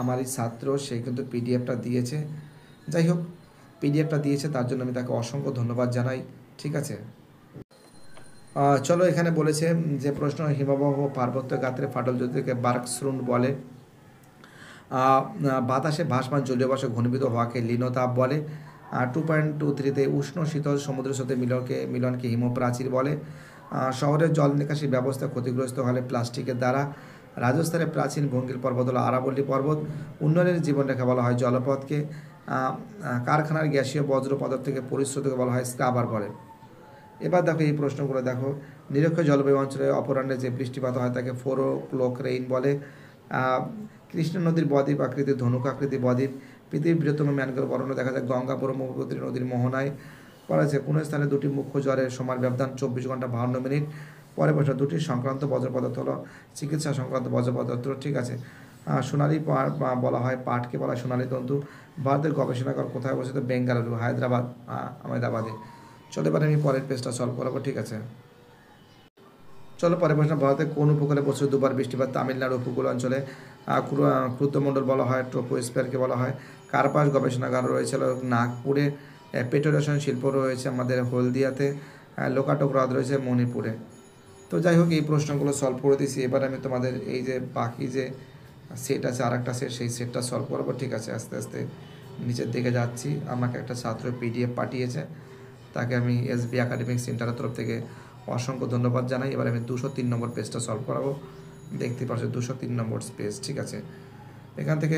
আমার এই ছাত্র সে কিন্তু পিডিএফটা দিয়েছে, যাই হোক পিডিএফটা দিয়েছে তার জন্য আমি তাকে অসংখ্য ধন্যবাদ জানাই, ঠিক আছে। চলো এখানে বলেছে যে প্রশ্ন, হিমবাহ পার্বত্য গাত্রে ফাটল জ্যোতিকে বার্কস্রুন্ড বলে। বাতাসে ভাসমান জলীয় বাষ্প ঘনীভূত হওয়াকে লিনোতাপ বলে। 2.23 উষ্ণ শীতল সমুদ্র স্রোতে মিলনকে হিমপ্রাচীর বলে। শহরের জল নিকাশি ব্যবস্থা ক্ষতিগ্রস্ত হলে প্লাস্টিকের দ্বারা। রাজস্থানের প্রাচীন ভঙ্গিল পর্বত হলো আরাবল্লী পর্বত। উন্নয়নের জীবনরেখা বলা হয় জলপথকে। কারখানার গ্যাসীয় বজ্র পদার্থকে পরিশ্রুতকে বলা হয় স্ক্রাবার বলে। এবার দেখো এই প্রশ্নগুলো দেখো, নিরক্ষীয় জলবায়ু অঞ্চলে অপরাহ্নে যে বৃষ্টিপাত হয় তাকে 4 o'clock রেইন বলে। কৃষ্ণ নদীর বদ্বীপ আকৃতি ধনুক আকৃতি বদ্বীপ। পৃথিবীর বৃহত্তম ম্যানগ্রোভ অরণ্য দেখা যায় গঙ্গা ব্রহ্মপুত্র নদীর মোহনায়। পরে আছে কোন স্থানে দুটি মুখ্য জ্বরের সময় ব্যবধান 24 ঘন্টা 52 মিনিট। পরে প্রশ্ন, দুটি সংক্রান্ত বজ্র পদার্থ হলো চিকিৎসা সংক্রান্ত বজ্র পদার্থ, ঠিক আছে। সোনালী বলা হয় পাটকে বলা হয় সোনালী তন্তু। ভারতের গবেষণাগার কোথায় অবস্থিত? বেঙ্গালুরু, হায়দ্রাবাদ, আহমেদাবাদে। চলো এবার আমি পরের পেজটা সলভ করাবো, ঠিক আছে। চলো পরের প্রশ্ন, ভারতের কোন উপকূলে বছরে দুবার বৃষ্টিপাত? তামিলনাড়ু উপকূল অঞ্চলে। ক্রুতমণ্ডল বলা হয় ট্রোপোস্ফিয়ারকে বলা হয়। কার্পাস গবেষণাগার রয়েছে নাগপুরে। পেট্রোরসায়ন শিল্প রয়েছে আমাদের হলদিয়াতে। লোকাটক হ্রদ রয়েছে মণিপুরে। তো যাই হোক এই প্রশ্নগুলো সলভ করে দিয়েছি। এবার আমি তোমাদের এই যে বাকি যে সেট আছে আর একটা সেট, সেই সেটটা সলভ করবো, ঠিক আছে। আস্তে আস্তে নিচের দিকে যাচ্ছি। আমাকে একটা ছাত্র পিডিএফ পাঠিয়েছে, তাকে আমি এসবি একাডেমিক সেন্টারের তরফ থেকে অসংখ্য ধন্যবাদ জানাই। এবার আমি 203 নম্বর পেজটা সলভ করাবো, দেখতে পাচ্ছ 203 নম্বর পেজ, ঠিক আছে। এখান থেকে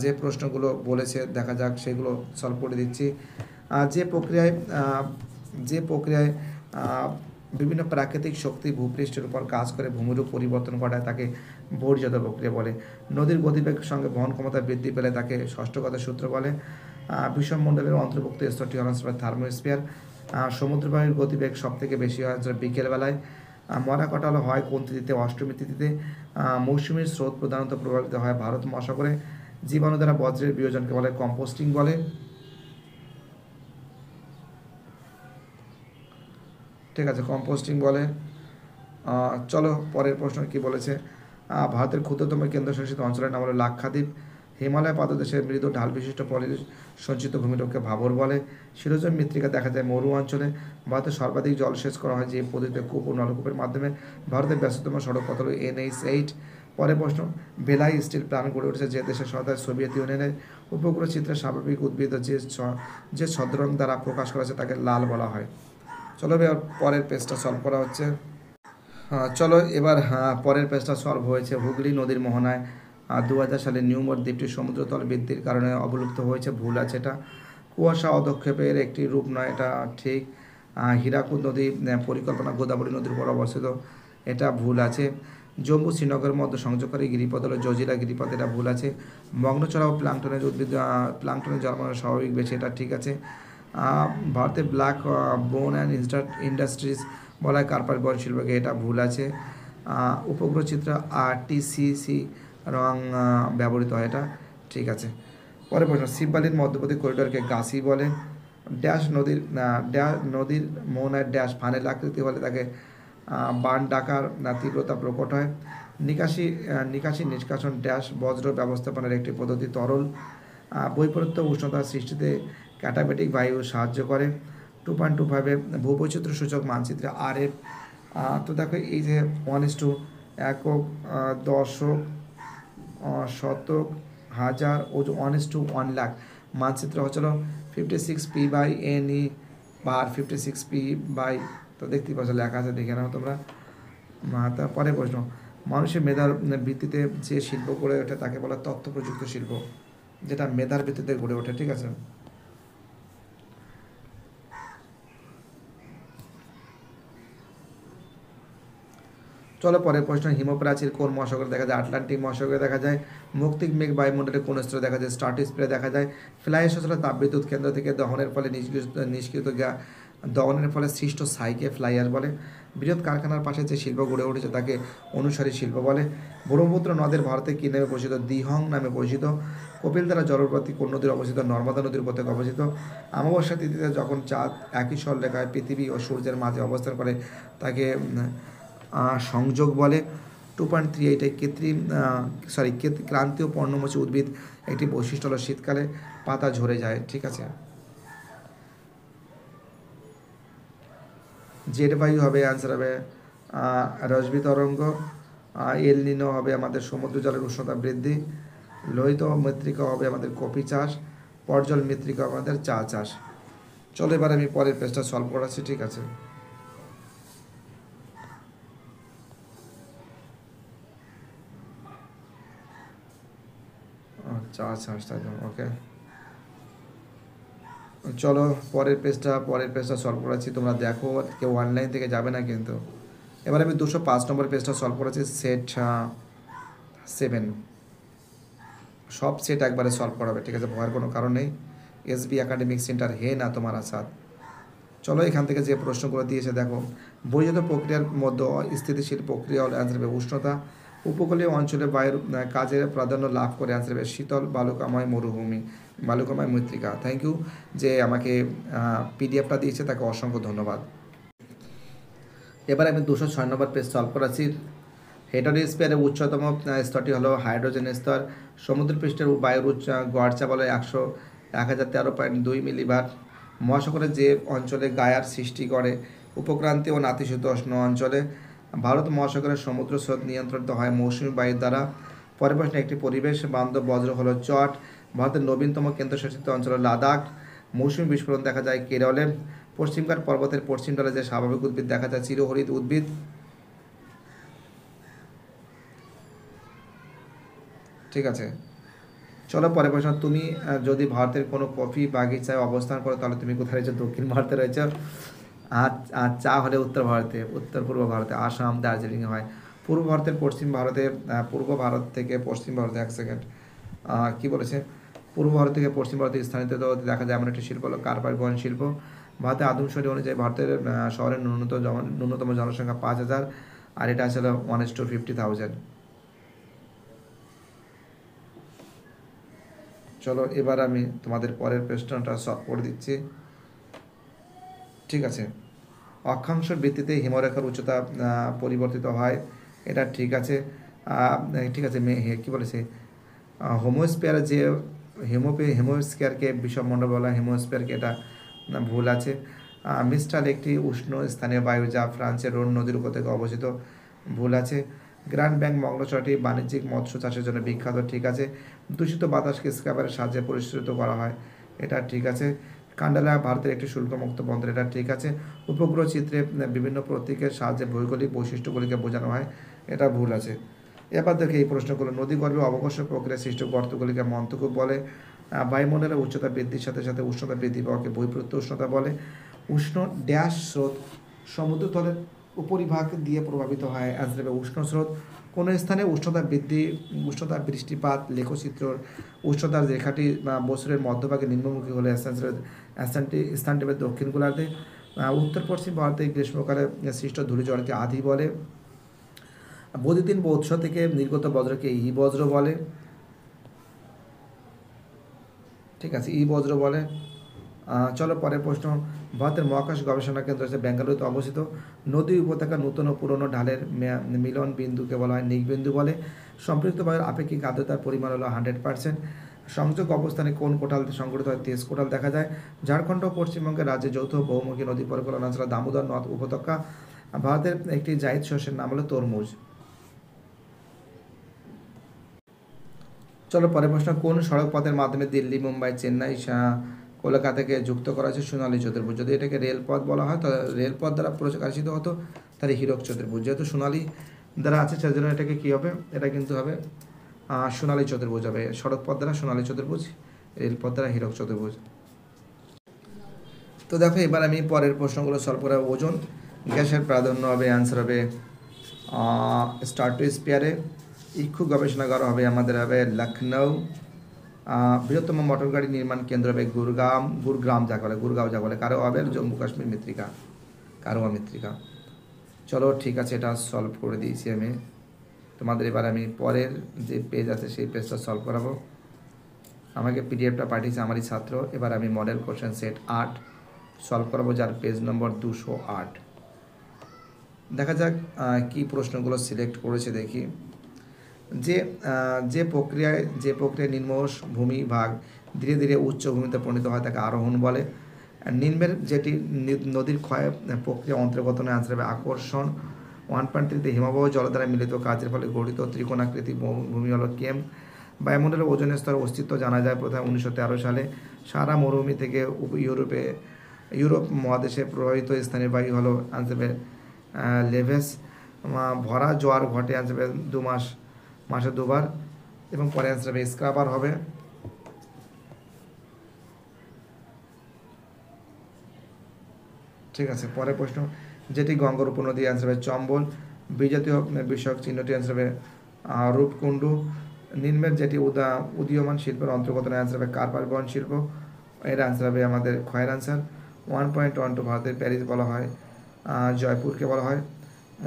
যে প্রশ্নগুলো বলেছে দেখা যাক, সেগুলো সলভ করে দিচ্ছি। যে প্রক্রিয়ায় বিভিন্ন প্রাকৃতিক শক্তি ভূপৃষ্ঠের উপর কাজ করে ভূমিরূপ পরিবর্তন ঘটায় তাকে বহির্জাত প্রক্রিয়া বলে। নদীর গতিবেগের সঙ্গে বহন ক্ষমতা বৃদ্ধি পেলে তাকে ষষ্ঠগতির সূত্র বলে। বিষমণ্ডলের অন্তর্ভুক্ত স্তরটি হল থার্মোস্ফিয়ার। সমুদ্রবায়ুর গতিবেগ সব থেকে বেশি হয় বিকেলবেলায়। মরা কাটাল হয় কোন তিথিতে? অষ্টমী তিথিতে। মৌসুমীর স্রোত প্রধানত প্রভাবিত হয় ভারত মহাসাগরে। জীবাণু দ্বারা বজ্রের বিয়োজনকে বলে কম্পোস্টিং বলে, ঠিক আছে, কম্পোস্টিং বলে। চলো পরের প্রশ্ন কি বলেছে। ভারতের ক্ষুদ্রতম কেন্দ্রশাসিত অঞ্চলের নাম হলো লাক্ষাদ্বীপ। হিমালয় পাদদেশের মৃদু ঢাল বিশিষ্ট পলি সঞ্চিত ভূমিরূপকে ভাবর বলে। শিরোজম মৃত্তিকা দেখা যায় মরু অঞ্চলে। ভারতে সর্বাধিক জলসেচ করা হয় যে পদ্ধতিতে? কূপ ও নলকূপের মাধ্যমে। ভারতের ব্যস্ততম সড়ক পথ হল NH8। পরের প্রশ্ন, ভেলাই স্টিল প্ল্যান্ট গড়ে উঠেছে যে দেশের সহায়তায়? সোভিয়েত ইউনিয়নের। উপগ্রহ চিত্রে স্বাভাবিক উদ্ভিদ যে ছদ্রং দ্বারা প্রকাশ করা হয়েছে তাকে লাল বলা হয়। চলো এবার পরের পেজটা সলভ করা হচ্ছে। চলো এবার পরের পেজটা সলভ হয়েছে। হুগলি নদীর মোহনায় 2000 সালে নিউমোর দ্বীপটি সমুদ্রতল বৃদ্ধির কারণে অবলুপ্ত হয়েছে, ভুল আছে এটা। কুয়াশা অদক্ষেপের একটি রূপ নয়, এটা ঠিক। হীরাকুদ নদী পরিকল্পনা গোদাবরী নদীর উপর অবস্থিত, এটা ভুল আছে। জম্মু শ্রীনগরের মধ্যে সংযোগকারী গিরিপথ হলো জজিলা গিরিপথ, এটা ভুল আছে। মগ্ন ছড়াও প্লাঙ্কটনের উদ্ভিদ প্লাঙ্কটনের জন্মানো স্বাভাবিক বেশি, এটা ঠিক আছে। ভারতে ব্ল্যাক বোন অ্যান্ড ইন্ডাস্ট্রিজ বলা হয় কার্পাস বয়ন শিল্পকে, এটা ভুল আছে। উপগ্রহ চিত্র RTCC রং ব্যবহৃত হয়, এটা ঠিক আছে। পরে প্রশ্ন, শিববালির মধ্যবর্তী করিডোরকে গাছি বলে। নদীর মোহনায় ড্যাশ ফানেল আকৃতি হলে তাকে বান ডাকার তীব্রতা প্রকট হয়। নিকাশি নিষ্কাশন ড্যাশ বজ্র ব্যবস্থাপনার একটি পদ্ধতি। তরল বৈপরীত্য উষ্ণতা সৃষ্টিতে ক্যাটাবেটিক বায়ু সাহায্য করে। 2.25 ভূবৈচিত্র্য সূচক মানচিত্রে RF। তো দেখো এই যে 1:1 একক, দশক, শতক, হাজার ও 1:1 লাখ মানচিত্র হচ্ছিল 56p/ne বার 56p বাই, তো দেখতেই পাচ্ছ লেখা আছে, দেখে নাও তোমরা। তারপরে প্রশ্ন, মানুষের মেধার ভিত্তিতে যে শিল্প গড়ে ওঠে তাকে বলা তথ্য প্রযুক্ত শিল্প, যেটা মেধার ভিত্তিতে গড়ে ওঠে। ঠিক আছে, চলো পরের প্রশ্ন, হিমপ্রাচীর কোন মহাসাগরে দেখা যায়? আটলান্টিক মহাসাগরে দেখা যায়। মুক্তিক মেঘ বায়ুমণ্ডলে কোন স্তরে দেখা যায়? স্ট্রাটোস্ফিয়ারে দেখা যায়। ফ্লাই অ্যাশ হলো তাপবিদ্যুৎ কেন্দ্র থেকে দহনের ফলে নিষ্কৃত দহনের ফলে সৃষ্ট ছাইকে ফ্লাই অ্যাশ বলে। বৃহৎ কারখানার পাশে যে শিল্প গড়ে উঠেছে তাকে অনুসারী শিল্প বলে। ব্রহ্মপুত্র নদের ভারতে কী নামে পরিচিত? দিহং নামে পরিচিত। কপিলধারা জলপ্রপাতটি কোন নদীর অবস্থিত? নর্মদা নদীর উপত্যকা অবস্থিত। অমাবস্যা তিথিতে যখন চাঁদ একই সরলরেখায় পৃথিবী ও সূর্যের মাঝে অবস্থান করে তাকে সংযোগ বলে। 2.38 ক্রান্তীয় পর্ণমোচী উদ্ভিদ একটি বৈশিষ্ট্য হলো শীতকালে পাতা ঝরে যায়। ঠিক আছে, জেট বায়ু হবে অ্যান্সার হবে রশ্মি তরঙ্গ। এল নিনো হবে আমাদের সমুদ্র জলের উষ্ণতা বৃদ্ধি। লোহিত মৃত্তিকা হবে আমাদের কফি চাষ। পর্জল মৃত্তিকা আমাদের চা চাষ। চলো এবার আমি পরের পেজটা সলভ করাচ্ছি। ঠিক আছে, চা চাষ, ওকে। চলো পরের পেজটা সলভ করাচ্ছি, তোমরা দেখো, কেউ অনলাইন থেকে যাবে না কিন্তু। এবার আমি 205 নম্বর পেজটা সলভ করাচ্ছি। সেট 7 সব সেট একবারে সলভ করাবে। ঠিক আছে, ভয়ের কোনো কারণ নেই। SB একাডেমিক সেন্টার হে না তোমার আসাদ। চলো এখান থেকে যে প্রশ্নগুলো দিয়েছে দেখো, বৈধ প্রক্রিয়ার মধ্যে স্থিতিশীল প্রক্রিয়া হলো অ্যান্সার হবে উষ্ণতা। উপকূলীয় অঞ্চলে বায়ুর কাজের প্রাধান্য লাভ করে অ্যান্সার হবে শীতল বালুকাময় মরুভূমি, বালুকাময় মৃত্তিকা। থ্যাংক ইউ যে আমাকে PDF-টা দিয়েছে, তাকে অসংখ্য ধন্যবাদ। এবার আমি 206 নম্বর পেজ সলভ করাচ্ছি। হেটারোস্ফিয়ারের উচ্চতম স্তরটি হলো হাইড্রোজেন স্তর। সমুদ্রপৃষ্ঠের বায়ুর গড় চাপ হলো 1013.2 মিলিবার। মহাসাগরের যে অঞ্চলে গায়ার সৃষ্টি করে উপক্রান্তীয় ও নাতিশীতোষ্ণ অঞ্চলে। ভারত মহাসাগরের সমুদ্র স্রোত নিয়ন্ত্রিত হয় মৌসুমী বায়ুর দ্বারা। পরের প্রশ্নে, একটি পরিবেশ বান্ধব বজ্র হলো চট। ভারতের নবীনতম কেন্দ্রশাসিত অঞ্চল লাদাখ। মৌসুমী বিস্ফোরণ দেখা যায় কেরলে। পশ্চিমঘাট পর্বতের পশ্চিম ঢালে যে স্বাভাবিক উদ্ভিদ দেখা যায় চিরহরিৎ উদ্ভিদ। ঠিক আছে, চলো পরে প্রশ্ন, তুমি যদি ভারতের কোনো কফি বাগিচায় অবস্থান করো তাহলে তুমি কোথায় রয়েছো? দক্ষিণ ভারতে রয়েছে। আর চা হলে উত্তর ভারতে, উত্তর পূর্ব ভারতে, আসাম, দার্জিলিংয়ে হয়। পূর্ব ভারতের পশ্চিম ভারতে, পূর্ব ভারত থেকে পশ্চিম ভারতে, এক সেকেন্ড কী বলেছে, পূর্ব ভারত থেকে পশ্চিম ভারতে স্থানিত দেখা যায় এমন একটি শিল্প হলো কার্পাস বয়ন শিল্প। ভারতের আদমশুমারি অনুযায়ী ভারতের শহরের ন্যূনতম জনসংখ্যা 5,000, আর এটা আসলে 1:50,000। চলো এবার আমি তোমাদের পরের প্রশ্নটা সলভ করে দিচ্ছি। ঠিক আছে, অক্ষাংশের ভিত্তিতে হিমরেখার উচ্চতা পরিবর্তিত হয়, এটা ঠিক আছে। ঠিক আছে, কী বলেছে, হোমোস্ফিয়ার যে হেমোস্ফিয়ারকে বিষমণ্ডল বলা হয়, হেমোস্ফিয়ারকে, এটা ভুল আছে। মিস্টাল একটি উষ্ণ স্থানীয় বায়ু যা ফ্রান্সের রোন নদীর উপত্যকা অবস্থিত, ভুল আছে। গ্র্যান্ড ব্যাংক মংলচরটি বাণিজ্যিক মৎস্য চাষের জন্য বিখ্যাত, ঠিক আছে। দূষিত বাতাসকে স্ক্র্যাপারের সাহায্যে পরিশোধিত করা হয়, এটা ঠিক আছে। কান্ডালা ভারতের একটি শুল্কমুক্ত বন্দর, এটা ঠিক আছে। উপগ্রহ চিত্রে বিভিন্ন প্রতীকের সাহায্যে ভৌগোলিক বৈশিষ্ট্যগুলিকে বোঝানো হয়, এটা ভুল আছে। এবার দেখে এই প্রশ্নগুলো, নদীগর্ভে অবকাশ প্রক্রিয়া সৃষ্ট গর্তগুলিকে মন্থকূপ বলে। বায়ুমণ্ডলের উচ্চতা বৃদ্ধির সাথে সাথে উষ্ণতা বৃদ্ধি পাওয়াকে বৈপরীত্য উষ্ণতা বলে। উষ্ণ ড্যাশ স্রোত সমুদ্রতলের উপরিভাগ দিয়ে প্রভাবিত হয়, অ্যান্সার হবে উষ্ণ স্রোত। কোনো স্থানে উষ্ণতা বৃদ্ধি, উষ্ণতা বৃষ্টিপাত, লেখচিত্র, উষ্ণতার রেখাটি বছরের মধ্যভাগে নিম্নমুখী হলে স্থানটি হবে দক্ষিণ গোলার্ধে। উত্তর পশ্চিম ভারতে গ্রীষ্মকালে সৃষ্ট ধূলিঝড়কে আধি বলে। বৈদ্যুতিন বা উৎস থেকে নির্গত বজ্রকে ই বজ্র বলে। ঠিক আছে, ই বজ্র বলে। চলো পরের প্রশ্ন। ভারতের মহাকাশ গবেষণা কেন্দ্র হচ্ছে বেঙ্গালুরুতে অবস্থিত। নদী উপত্যকা নতুন ও পুরনো ঢালের মিলন বিন্দুকে বলা হয় নিকবিন্দু বলে। সম্পৃক্ত বায়ুর আপেক্ষিক আর্দ্রতার পরিমাণ হলো 100%। সংযোগ অবস্থানে কোন কোটালতে সংঘটিত হয়? তেজ কোটাল দেখা যায়। ঝাড়খণ্ড ও পশ্চিমবঙ্গের রাজ্যে যৌথ বহুমুখী নদী পরিকল্পনা ছাড়া দামোদর নদ উপত্যকা। ভারতের একটি জায়িদ শস্যের নাম হলো তরমুজ। চলো পরের প্রশ্ন। কোন সড়ক পথের মাধ্যমে দিল্লি, মুম্বাই, চেন্নাই, কলকাতাকে যুক্ত করা হয়েছে? সোনালী চতুর্ভুজ। যদি এটাকে রেলপথ বলা হয় তাহলে রেলপথ দ্বারা প্রকাশিত হতো, তাহলে হীরক চতুর্ভুজ। যেহেতু সোনালী দ্বারা আছে সেজন্য এটাকে কী হবে? এটা কিন্তু হবে সোনালী চতুর্ভুজ হবে। সড়ক পথ দ্বারা সোনালী চতুর্ভুজ, রেলপথ দ্বারা হীরক চতুর্ভুজ। তো দেখো এবার আমি পরের প্রশ্নগুলো সলভ করা। ওজন গ্যাসের প্রাধান্য হবে, অ্যান্সার হবে স্ট্রাটোস্ফিয়ারে। ইক্ষু গবেষণাগার হবে আমাদের হবে লখনৌ। বৃহত্তম মোটর গাড়ি নির্মাণ কেন্দ্র হবে গুরগ্রাম যাকে বলে, গুরগাঁও যাকে বলে। কারো হবে জম্মু কাশ্মীর মৃত্তিকা, কারোয়া মৃত্তিকা। চলো ঠিক আছে, এটা সলভ করে দিয়েছি আমি তোমাদের। এবার আমি পরের যে পেজ আছে সেই পেজটা সলভ করাবো। আমাকে পিডিএফটা পাঠিয়েছে আমারই ছাত্র। এবার আমি মডেল কোশ্চেন সেট 8 সলভ করাবো, যার পেজ নম্বর 208। দেখা যাক কি প্রশ্নগুলো সিলেক্ট করেছে দেখি। যে প্রক্রিয়ায় নিম্নমোষ ভূমি ভাগ ধীরে ধীরে উচ্চভূমিতে পরিণত হয় তাকে আরোহণ বলে। নিম্নের যেটি নদীর ক্ষয় প্রক্রিয়া অন্তর্গত নয়, আনসার হবে আকর্ষণ। 1.3 হিমবাহ জল দ্বারা মিলিত কাজের ফলে গঠিত ত্রিকোণাকৃতি ভূমি হলো কেম। বায়ুমণ্ডলের ওজনের স্তর অস্তিত্ব জানা যায় প্রথমে 1913 সালে। সারা মরুভূমি থেকে ইউরোপ মহাদেশে প্রবাহিত স্থানীয় বায়ু হলো আনসার হবে লেভেস। ভরা জোয়ার ঘটে আনসার হবে মাসে দুবার। এবং পরে অ্যান্সার হবে স্ক্রাবার হবে। ঠিক আছে, পরের প্রশ্ন। যেটি গঙ্গার উপনদী, অ্যান্সার হবে চম্বল। বিজাতীয় বিষয়ক চিহ্নটি অ্যান্সার হবে রূপকুণ্ডু। নিম্নের যেটি উদীয়মান শিল্পের অন্তর্গত নয়, অ্যান্সার হবে কার্পাস বহন শিল্প। এর অ্যান্সার হবে আমাদের ক্ষয়ের অ্যান্সার। 1.12 ভারতের প্যারিস বলা হয়, জয়পুরকে বলা হয়।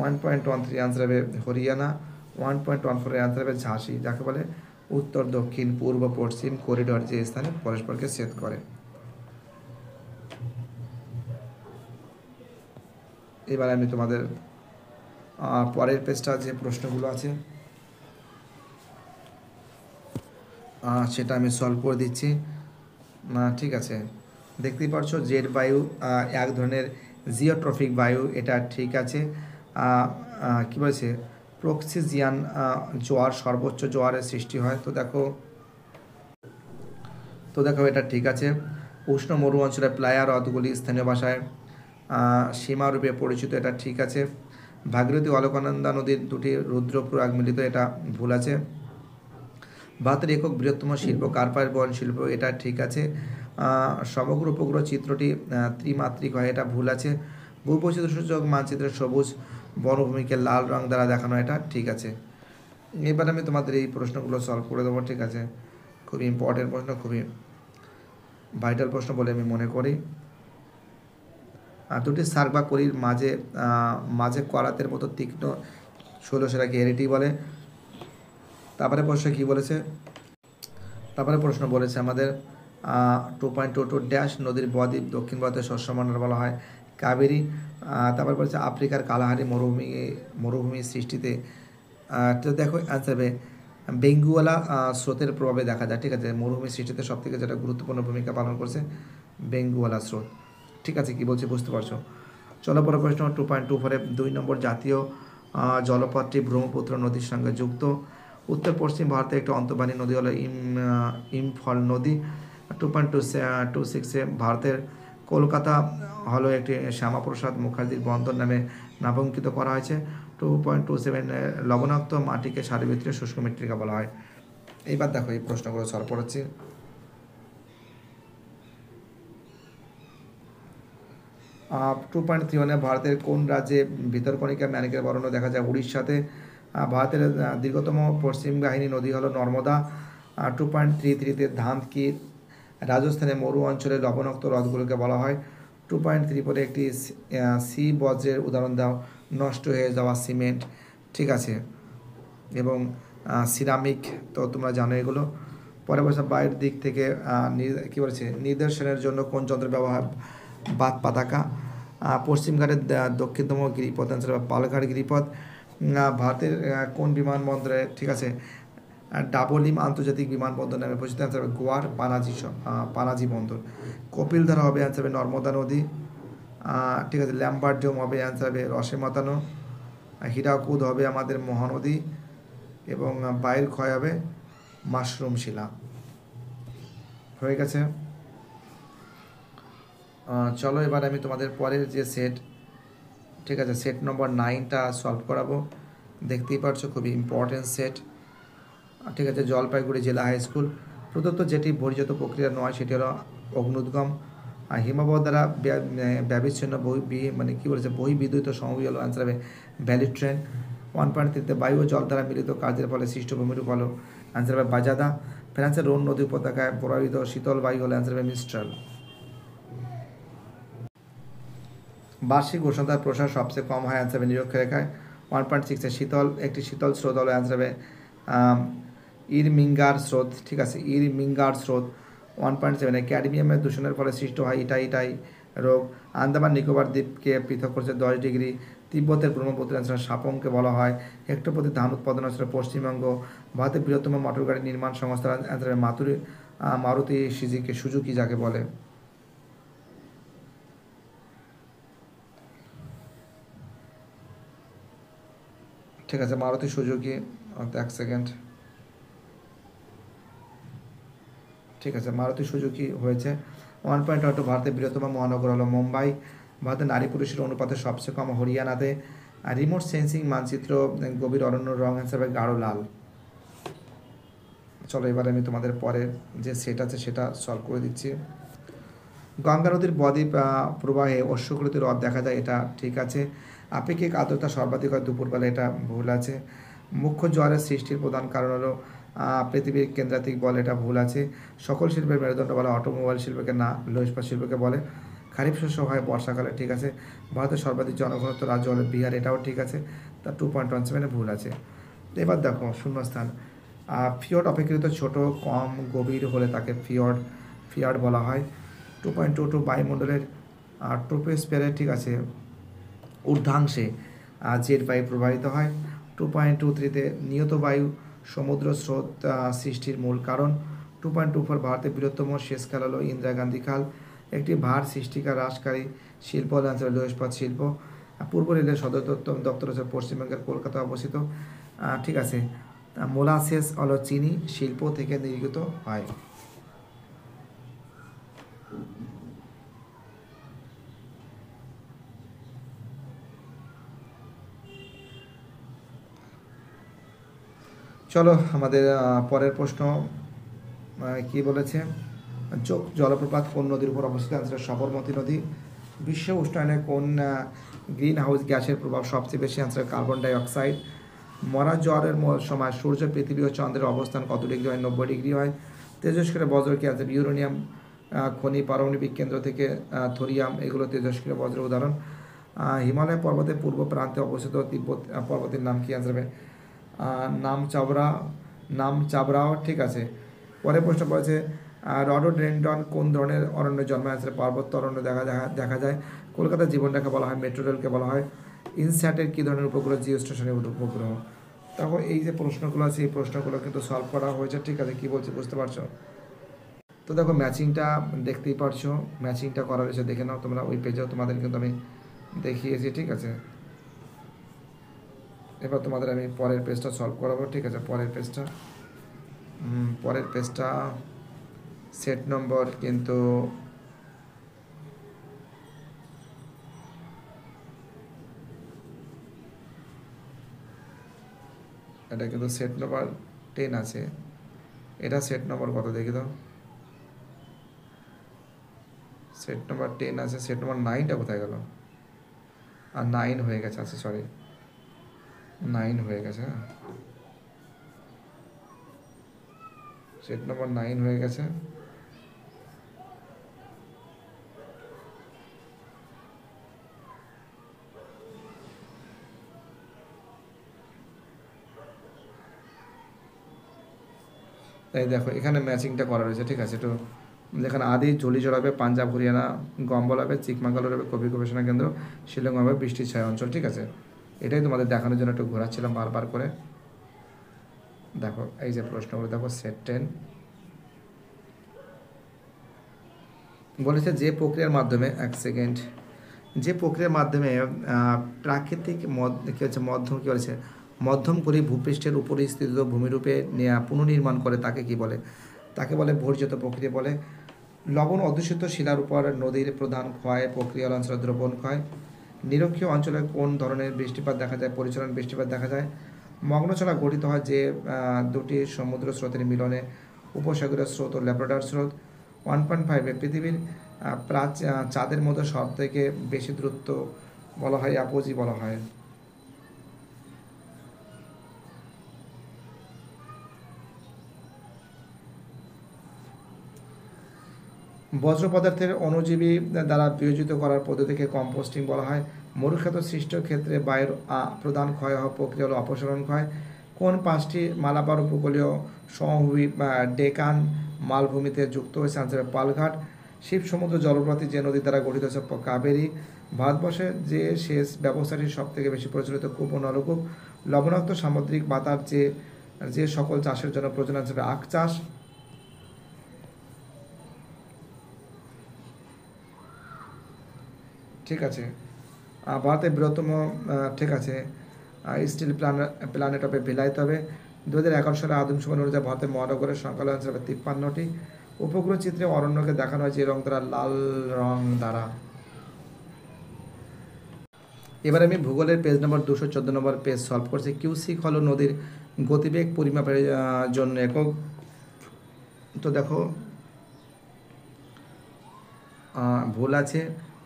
1.13 অ্যান্সার হবে হরিয়ানা। 1.14 অ্যান্সার হবে ঝাঁসি, যাকে বলে উত্তর দক্ষিণ পূর্ব পশ্চিম করিডোর, যে স্থানে পরস্পরকে ছেদ করে। এবার আমি তোমাদের পরের পেজটা যে প্রশ্নগুলো আছে সেটা আমি সলভ করে দিচ্ছি। ঠিক আছে, দেখতেই পাচ্ছ জেট বায়ু এক ধরনের জিওট্রফিক বায়ু, এটা ঠিক আছে। কী বলেছে? প্রক্সিজিয়ান জোয়ার সর্বোচ্চ জোয়ারের সৃষ্টি হয়। তো দেখো এটা ঠিক আছে। উষ্ণ মরু অঞ্চলে প্লায়া হ্রদগুলি স্থানীয় ভাষায় সীমারূপে পরিচিত, এটা ঠিক আছে। ভাগীরথী অলকানন্দা নদীর দুটি রুদ্রপ্রয়াগ মিলিত, এটা ভুল আছে। ভারতের একক বৃহত্তম শিল্প কার্পাস বহন শিল্প, এটা ঠিক আছে। সমগ্র উপগ্রহ চিত্রটি ত্রিমাত্রিক হয়, এটা ভুল আছে। ভূবৈচিত্র্য সূচক মানচিত্রের সবুজ বনভূমিকে লাল রং দ্বারা দেখানো, এটা ঠিক আছে। এবার আমি তোমাদের এই প্রশ্নগুলো সলভ করে দেবো। ঠিক আছে, খুবই ইম্পর্টেন্ট প্রশ্ন, খুবই ভাইটাল প্রশ্ন বলে আমি মনে করি। দুটি সার্ক বা কলির মাঝে করাতের মতো তীক্ষ্ণ শৈল, সেটাকে এরিটি বলে। তারপরে প্রশ্ন কি বলেছে? তারপরে প্রশ্ন বলেছে আমাদের 2.22 ড্যাশ নদীর বদ্বীপ দক্ষিণ ভারতের শস্যমণ্ডল বলা হয় কাবেরী। তারপরে বলেছে আফ্রিকার কালাহারি মরুভূমি সৃষ্টিতে, তো দেখো অ্যান্সার হবে বেঙ্গুয়ালা স্রোতের প্রভাবে দেখা যায়। ঠিক আছে, মরুভূমি সৃষ্টিতে সবথেকে যেটা গুরুত্বপূর্ণ ভূমিকা পালন করছে বেঙ্গুয়ালা স্রোত। ঠিক আছে, কি বলছি বুঝতে পারছো? চলো পরের প্রশ্ন। 2.24 2 নম্বর জাতীয় জলপথটি ব্রহ্মপুত্র নদীর সঙ্গে যুক্ত। উত্তর পশ্চিম ভারতের একটি অন্তর্বাহী নদী হলো ইম্ফল নদী। 2.26 ভারতের কলকাতা হলো একটি শ্যামাপ্রসাদ মুখার্জির বন্দর নামে নামাঙ্কিত করা হয়েছে। 2.27 লবণাক্ত মাটিকে সারিবৃত্তীয় শুষ্ক মৃত্তিকা বলা হয়। এইবার দেখো এই প্রশ্নগুলো সলভ করাচ্ছি। 2.31 ভারতের কোন রাজ্যে ভিতরকণিকা ম্যানিকের বর্ণনা দেখা যায়? উড়িষ্যাতে। ভারতের দীর্ঘতম পশ্চিম বাহিনী নদী হলো নর্মদা। 2.33 ধান কি রাজস্থানে মরু অঞ্চলে লবণাক্ত হ্রদগুলোকে বলা হয়? 2.34 একটি সি বজ্রের উদাহরণ দাও। নষ্ট হয়ে যাওয়া সিমেন্ট, ঠিক আছে, এবং সিরামিক, তো তোমরা জানো এগুলো। পরে বলছে বাইরের দিক থেকে কী বলেছে নিদর্শনের জন্য কোন যন্ত্র ব্যবহার, বাদ পতাকা। পশ্চিমঘাটের দক্ষিণতম গিরিপথ অ্যান্সার হবে পালঘাট গিরিপথ। ভারতের কোন বিমানবন্দরে, ঠিক আছে, ডাবলিম আন্তর্জাতিক বিমানবন্দর নামে পরিচিত, অ্যান্সার হবে গোয়ার পানাজি বন্দর। কপিলধারা হবে, অ্যান্সার হবে নর্মদা নদী। ঠিক আছে, ল্যাম্বার্ট ডোম হবে, অ্যান্সার হবে রসে মাতানো। হীরাকুদ হবে আমাদের মহানদী, এবং বায়ুর ক্ষয় হবে মাশরুম শিলা। হয়ে গেছে। চলো এবার আমি তোমাদের পরের যে সেট, ঠিক আছে, সেট নম্বর 9টা সলভ করাবো। দেখতেই পারছো খুবই ইম্পর্টেন্ট সেট, ঠিক আছে। জলপাইগুড়ি জেলা হাই স্কুল। প্রদত্ত যেটি বহির্জাত প্রক্রিয়া নয় সেটি হলো অগ্নুদ্গম। আর হিমবাহ দ্বারা ব্যবিচ্ছিন্ন মানে কী বলেছে বহির্বিদ্যুৎ সমভূমি হলো, অ্যান্সার হবে ভ্যালি ট্রেন। 1.3 বায়ু ও জল দ্বারা মিলিত কার্যের ফলে সৃষ্ট ভূমিরূপ হলো, অ্যান্সার হবে বাজাদা। ফ্রান্সের রোন নদী উপত্যকায় প্রবাহিত শীতল বায়ু হলো, অ্যান্সার হবে মিস্ট্রাল। বার্ষিক উষ্ণতার প্রসার সবচেয়ে কম হয়, অ্যান্সার হবে নিরক্ষরেখায়। 1.6 একটি শীতল স্রোত হলো, অ্যান্সার হবে ইরমিঙ্গার স্রোত, ঠিক আছে, ইরমিঙ্গার স্রোত। 1.7 ক্যাডমিয়ামের দূষণের ফলে সৃষ্ট হয় ইটাই রোগ। আন্দামান নিকোবর দ্বীপকে পৃথক করেছে 10 ডিগ্রি। তিব্বতের ব্রহ্মপুত্র অঞ্চলের সাপংকে বলা হয় হেক্টর প্রতি ধান উৎপাদন অঞ্চলের পশ্চিমবঙ্গ। ভারতের বৃহত্তম মোটর গাড়ি নির্মাণ সংস্থা, অ্যান্সার হবে মারুতি সুজুকি যাকে বলে। ঠিক আছে, মারুতি সুজুকি। 1 সেকেন্ড। ঠিক আছে, মারুতি সুজুকি হয়েছে। 1.2 ভারতের বৃহত্তম মহানগর হলো মুম্বাই। ভারতের নারী পুরুষের অনুপাতে সবচেয়ে কম হরিয়ানাতে। আর রিমোট সেন্সিং মানচিত্র গভীর অরণ্য রং হিসাবে গাঢ় লাল। চলো এবার আমি তোমাদের পরের যে সেট আছে সেটা সলভ করে দিচ্ছি। গঙ্গা নদীর বদ্বীপ প্রবাহে অশ্বকৃতি হ্রদ দেখা যায়, এটা ঠিক আছে। আপেক্ষিক আর্দ্রতা সর্বাধিক হয় দুপুরবেলা, এটা ভুল আছে। মুখ্য জোয়ারের সৃষ্টির প্রধান কারণ হলো পৃথিবীর কেন্দ্রাতিক বল, এটা ভুল আছে। সকল শিল্পের মেরুদণ্ড বলে অটোমোবাইল শিল্পকে না, লৌহ ইস্পাত শিল্পকে বলে। খারিফ শস্য হয় বর্ষাকালে, ঠিক আছে। ভারতের সর্বাধিক জনঘনত্ব রাজ্য হলো বিহার, এটাও ঠিক আছে। তা 2.17 ভুল আছে। এবার দেখো শূন্যস্থান। ফিয়র্ড অপেক্ষাকৃত ছোট কম গভীর হলে তাকে ফিয়ার্ড বলা হয়। 2.22 বায়ুমণ্ডলের ট্রোপোস্ফিয়ারে, ঠিক আছে, ঊর্ধ্বাংশে জেট বায়ু প্রবাহিত হয়। 2.23 নিয়ত বায়ু সমুদ্র স্রোত সৃষ্টির মূল কারণ। 2.24 ভারতের বৃহত্তম সেচ খাল হলো ইন্দিরা গান্ধী খাল। একটি ভার সৃষ্টিকার হ্রাসকারী শিল্প হল লৌহ ইস্পাত শিল্প। পূর্ব রেলের সদর দপ্তর হচ্ছে পশ্চিমবঙ্গের কলকাতা অবস্থিত, ঠিক আছে। মোলাসেস হলো চিনি শিল্প থেকে নির্গত হয়। চলো আমাদের পরের প্রশ্ন কি বলেছে, চোখ জলপ্রপাত কোন নদীর উপর অবস্থিত, অ্যান্সার সবরমতী নদী। বিশ্ব উষ্ণায়নে কোন গ্রিন হাউস গ্যাসের প্রভাব সবচেয়ে বেশি, অ্যান্সার কার্বন ডাই অক্সাইড। মরা জ্বরের সময় সূর্য পৃথিবী ও চন্দ্রের অবস্থান কত ডিগ্রি হয়, 90 ডিগ্রি হয়। তেজস্ক্রিয় বজ্র কি আছে, ইউরেনিয়াম খনি পারমাণবিক কেন্দ্র থেকে থোরিয়াম, এগুলো তেজস্ক্রিয় বজ্রের উদাহরণ। হিমালয় পর্বতের পূর্ব প্রান্তে অবস্থিত তিব্বত পর্বতের নাম কি, অ্যান্সার হবে নামচাবরাও, ঠিক আছে। পরের প্রশ্ন বলেছে রডোডেন্ড্রন কোন ধরনের অরণ্যে জন্মায়, অ্যান্সার পার্বত্য অরণ্য দেখা যায়। কলকাতার জীবনরেখা বলা হয়, মেট্রো রেলকে বলা হয়। ইনস্যাটের কী ধরনের উপগ্রহ, জিও স্টেশনের উপগ্রহ। তখন এই যে প্রশ্নগুলো আছে এই প্রশ্নগুলো কিন্তু সলভ করা হয়েছে, ঠিক আছে। কী বলছি বুঝতে পারছো? তো দেখো ম্যাচিংটা দেখতেই পারছো, ম্যাচিংটা করা রয়েছে, দেখে নাও তোমরা ওই পেজেও তোমাদের কিন্তু আমি দেখিয়েছি, ঠিক আছে। এবার তোমাদের আমি পরের পেজটা সলভ করাবো, ঠিক আছে। পরের পেজটা সেট নম্বর কিন্তু এটা কিন্তু সেট নম্বর 10 আছে। এটা সেট নম্বর কত দেখি দাও, সেট নম্বর 10 আছে। সেট নম্বর 9টা কোথায় গেল, আর 9 হয়ে গেছে, আচ্ছা সরি 9 হয়ে গেছে, হ্যাঁ সেট নম্বর 9 হয়ে গেছে। এই দেখো এখানে ম্যাচিংটা করা রয়েছে, ঠিক আছে। একটু যেখানে আদি জলিজল হবে, পাঞ্জাব হরিয়ানা গম্বল হবে, চিকমাঙ্গালোর হবে কবি গবেষণা কেন্দ্র, শিলং হবে বৃষ্টির ছায়া অঞ্চল, ঠিক আছে। এটাই তোমাদের দেখানোর জন্য একটু ঘোরাচ্ছিলাম বারবার করে। দেখো এই যে প্রশ্নগুলো দেখো, সেট 10 বলেছে যে প্রক্রিয়ার মাধ্যমে, এক সেকেন্ড, যে প্রক্রিয়ার মাধ্যমে প্রাকৃতিক কী হচ্ছে মধ্যম কী বলেছে মধ্যম করে ভূপৃষ্ঠের উপরে স্থিত ভূমিরূপে পুনর্নির্মাণ করে তাকে কি বলে? তাকে বলে ভূর্জিত প্রক্রিয়া বলে। লবণ অধ্যুষিত শিলার উপর নদীর প্রধান ক্ষয় প্রক্রিয়া অঞ্চলে দ্রবণ ক্ষয়। নিরক্ষীয় অঞ্চলে কোন ধরনের বৃষ্টিপাত দেখা যায়? পরিচালন বৃষ্টিপাত দেখা যায়। মগ্নচলা গঠিত হয় যে দুটি সমুদ্র স্রোতের মিলনে, উপসাগরীয় স্রোত ও ল্যাব্রাডর স্রোত। 1.5 পৃথিবীর চাঁদের মধ্যে সব থেকে বেশি দূরত্ব বলা হয় অ্যাপোজি বলা হয়। বজ্র পদার্থের অণুজীবী দ্বারা বিয়োজিত করার পদ্ধতিকে কম্পোস্টিং বলা হয়। মরুক্ষেত্র সৃষ্টির ক্ষেত্রে বায়ুর প্রধান ক্ষয় হওয়া প্রক্রিয়া হলো অপসারণ ক্ষয়। কোন 5টি মালাবার উপকূলীয় সমভূমি ডেকান মালভূমিতে যুক্ত হয়েছে? আনসার পালঘাট। শিব সমুদ্র জলপ্রপাত যে নদী দ্বারা গঠিত হচ্ছে? কাবেরী। ভারতবর্ষে যে সেচ ব্যবস্থাটি সব থেকে বেশি প্রচলিত? কূপ ও নলকূপ। লবণাক্ত সামুদ্রিক বাতার যে সকল চাষের জন্য প্রয়োজন? হিসেবে আখ চাষ। ঠিক আছে। ভারতের বৃহত্তম, ঠিক আছে, স্টিল প্ল্যানেট হবে ভিলাইতে হবে। 2011 সালে আদমশুমারি অনুযায়ী ভারতের মহানগরের সংখ্যা হচ্ছে 53টি। উপগ্রহ চিত্রে অরণ্যকে দেখানো হয় যে রং দ্বারা? লাল রং দ্বারা। এবার আমি ভূগোলের পেজ নম্বর 214 নম্বর পেজ সলভ করছি। কিউসিক হলো নদীর গতিবেগ পরিমাপের জন্য একক। তো দেখো ভুল আছে।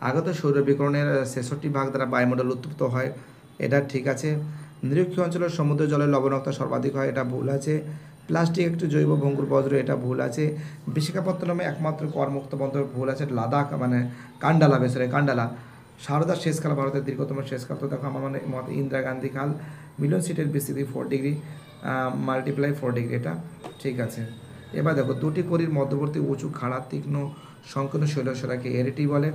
আগত সৌরবিকিরণের 66 ভাগ দ্বারা বায়ুমণ্ডল উত্তপ্ত হয়, এটা ঠিক আছে। নিরক্ষীয় অঞ্চলের সমুদ্র জলের লবণাক্ততা সর্বাধিক হয়, এটা ভুল আছে। প্লাস্টিক একটি জৈব ভঙ্গুর বজ্র, এটা ভুল আছে। বিশাখাপত্তনমে একমাত্র করমুক্ত বন্দর, ভুল আছে। লাদাখ মানে কান্ডালা, বেসরে কান্ডালা। সারদার শেষকাল ভারতের দীর্ঘতম শেষকাল, তো দেখো আমার মতে ইন্দিরা গান্ধী খাল। মিলন সিটের বিস্তৃতি 4 ডিগ্রি মাল্টিপ্লাই 4 ডিগ্রি, এটা ঠিক আছে। এবার দেখো দুটি কড়ির মধ্যবর্তী উঁচু খাড়া তীক্ষ্ণ সংকীর্ণ শৈলশিরাকে এরিটি বলে।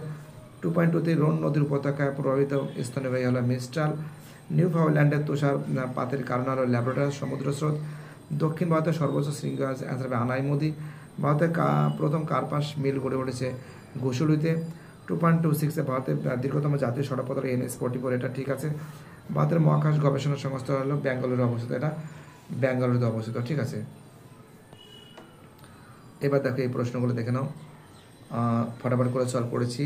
2.2 রোন নদীর উপত্যকায় প্রভাবিত স্থলবায়ু হলো মিস্ট্রাল। নিউ ফাউন্ডল্যান্ডের তুষারপাতের কারণ হলো ল্যাব্রাডর সমুদ্র স্রোত। দক্ষিণ ভারতের সর্বোচ্চ শৃঙ্গ অ্যান্সার হবে আনাইমুদি। ভারতের প্রথম কার্পাস মিল গড়ে উঠেছে ঘুষুলিতে। 2.26 ভারতের দীর্ঘতম জাতীয় সড়কপথ হলো NH44, এটা ঠিক আছে। ভারতের মহাকাশ গবেষণা সংস্থা হলো ব্যাঙ্গালোরে অবস্থিত, এটা ব্যাঙ্গালোরে অবস্থিত, ঠিক আছে। এবার দেখো এই প্রশ্নগুলো দেখে নাও, ফটাফট করে সলভ করেছি।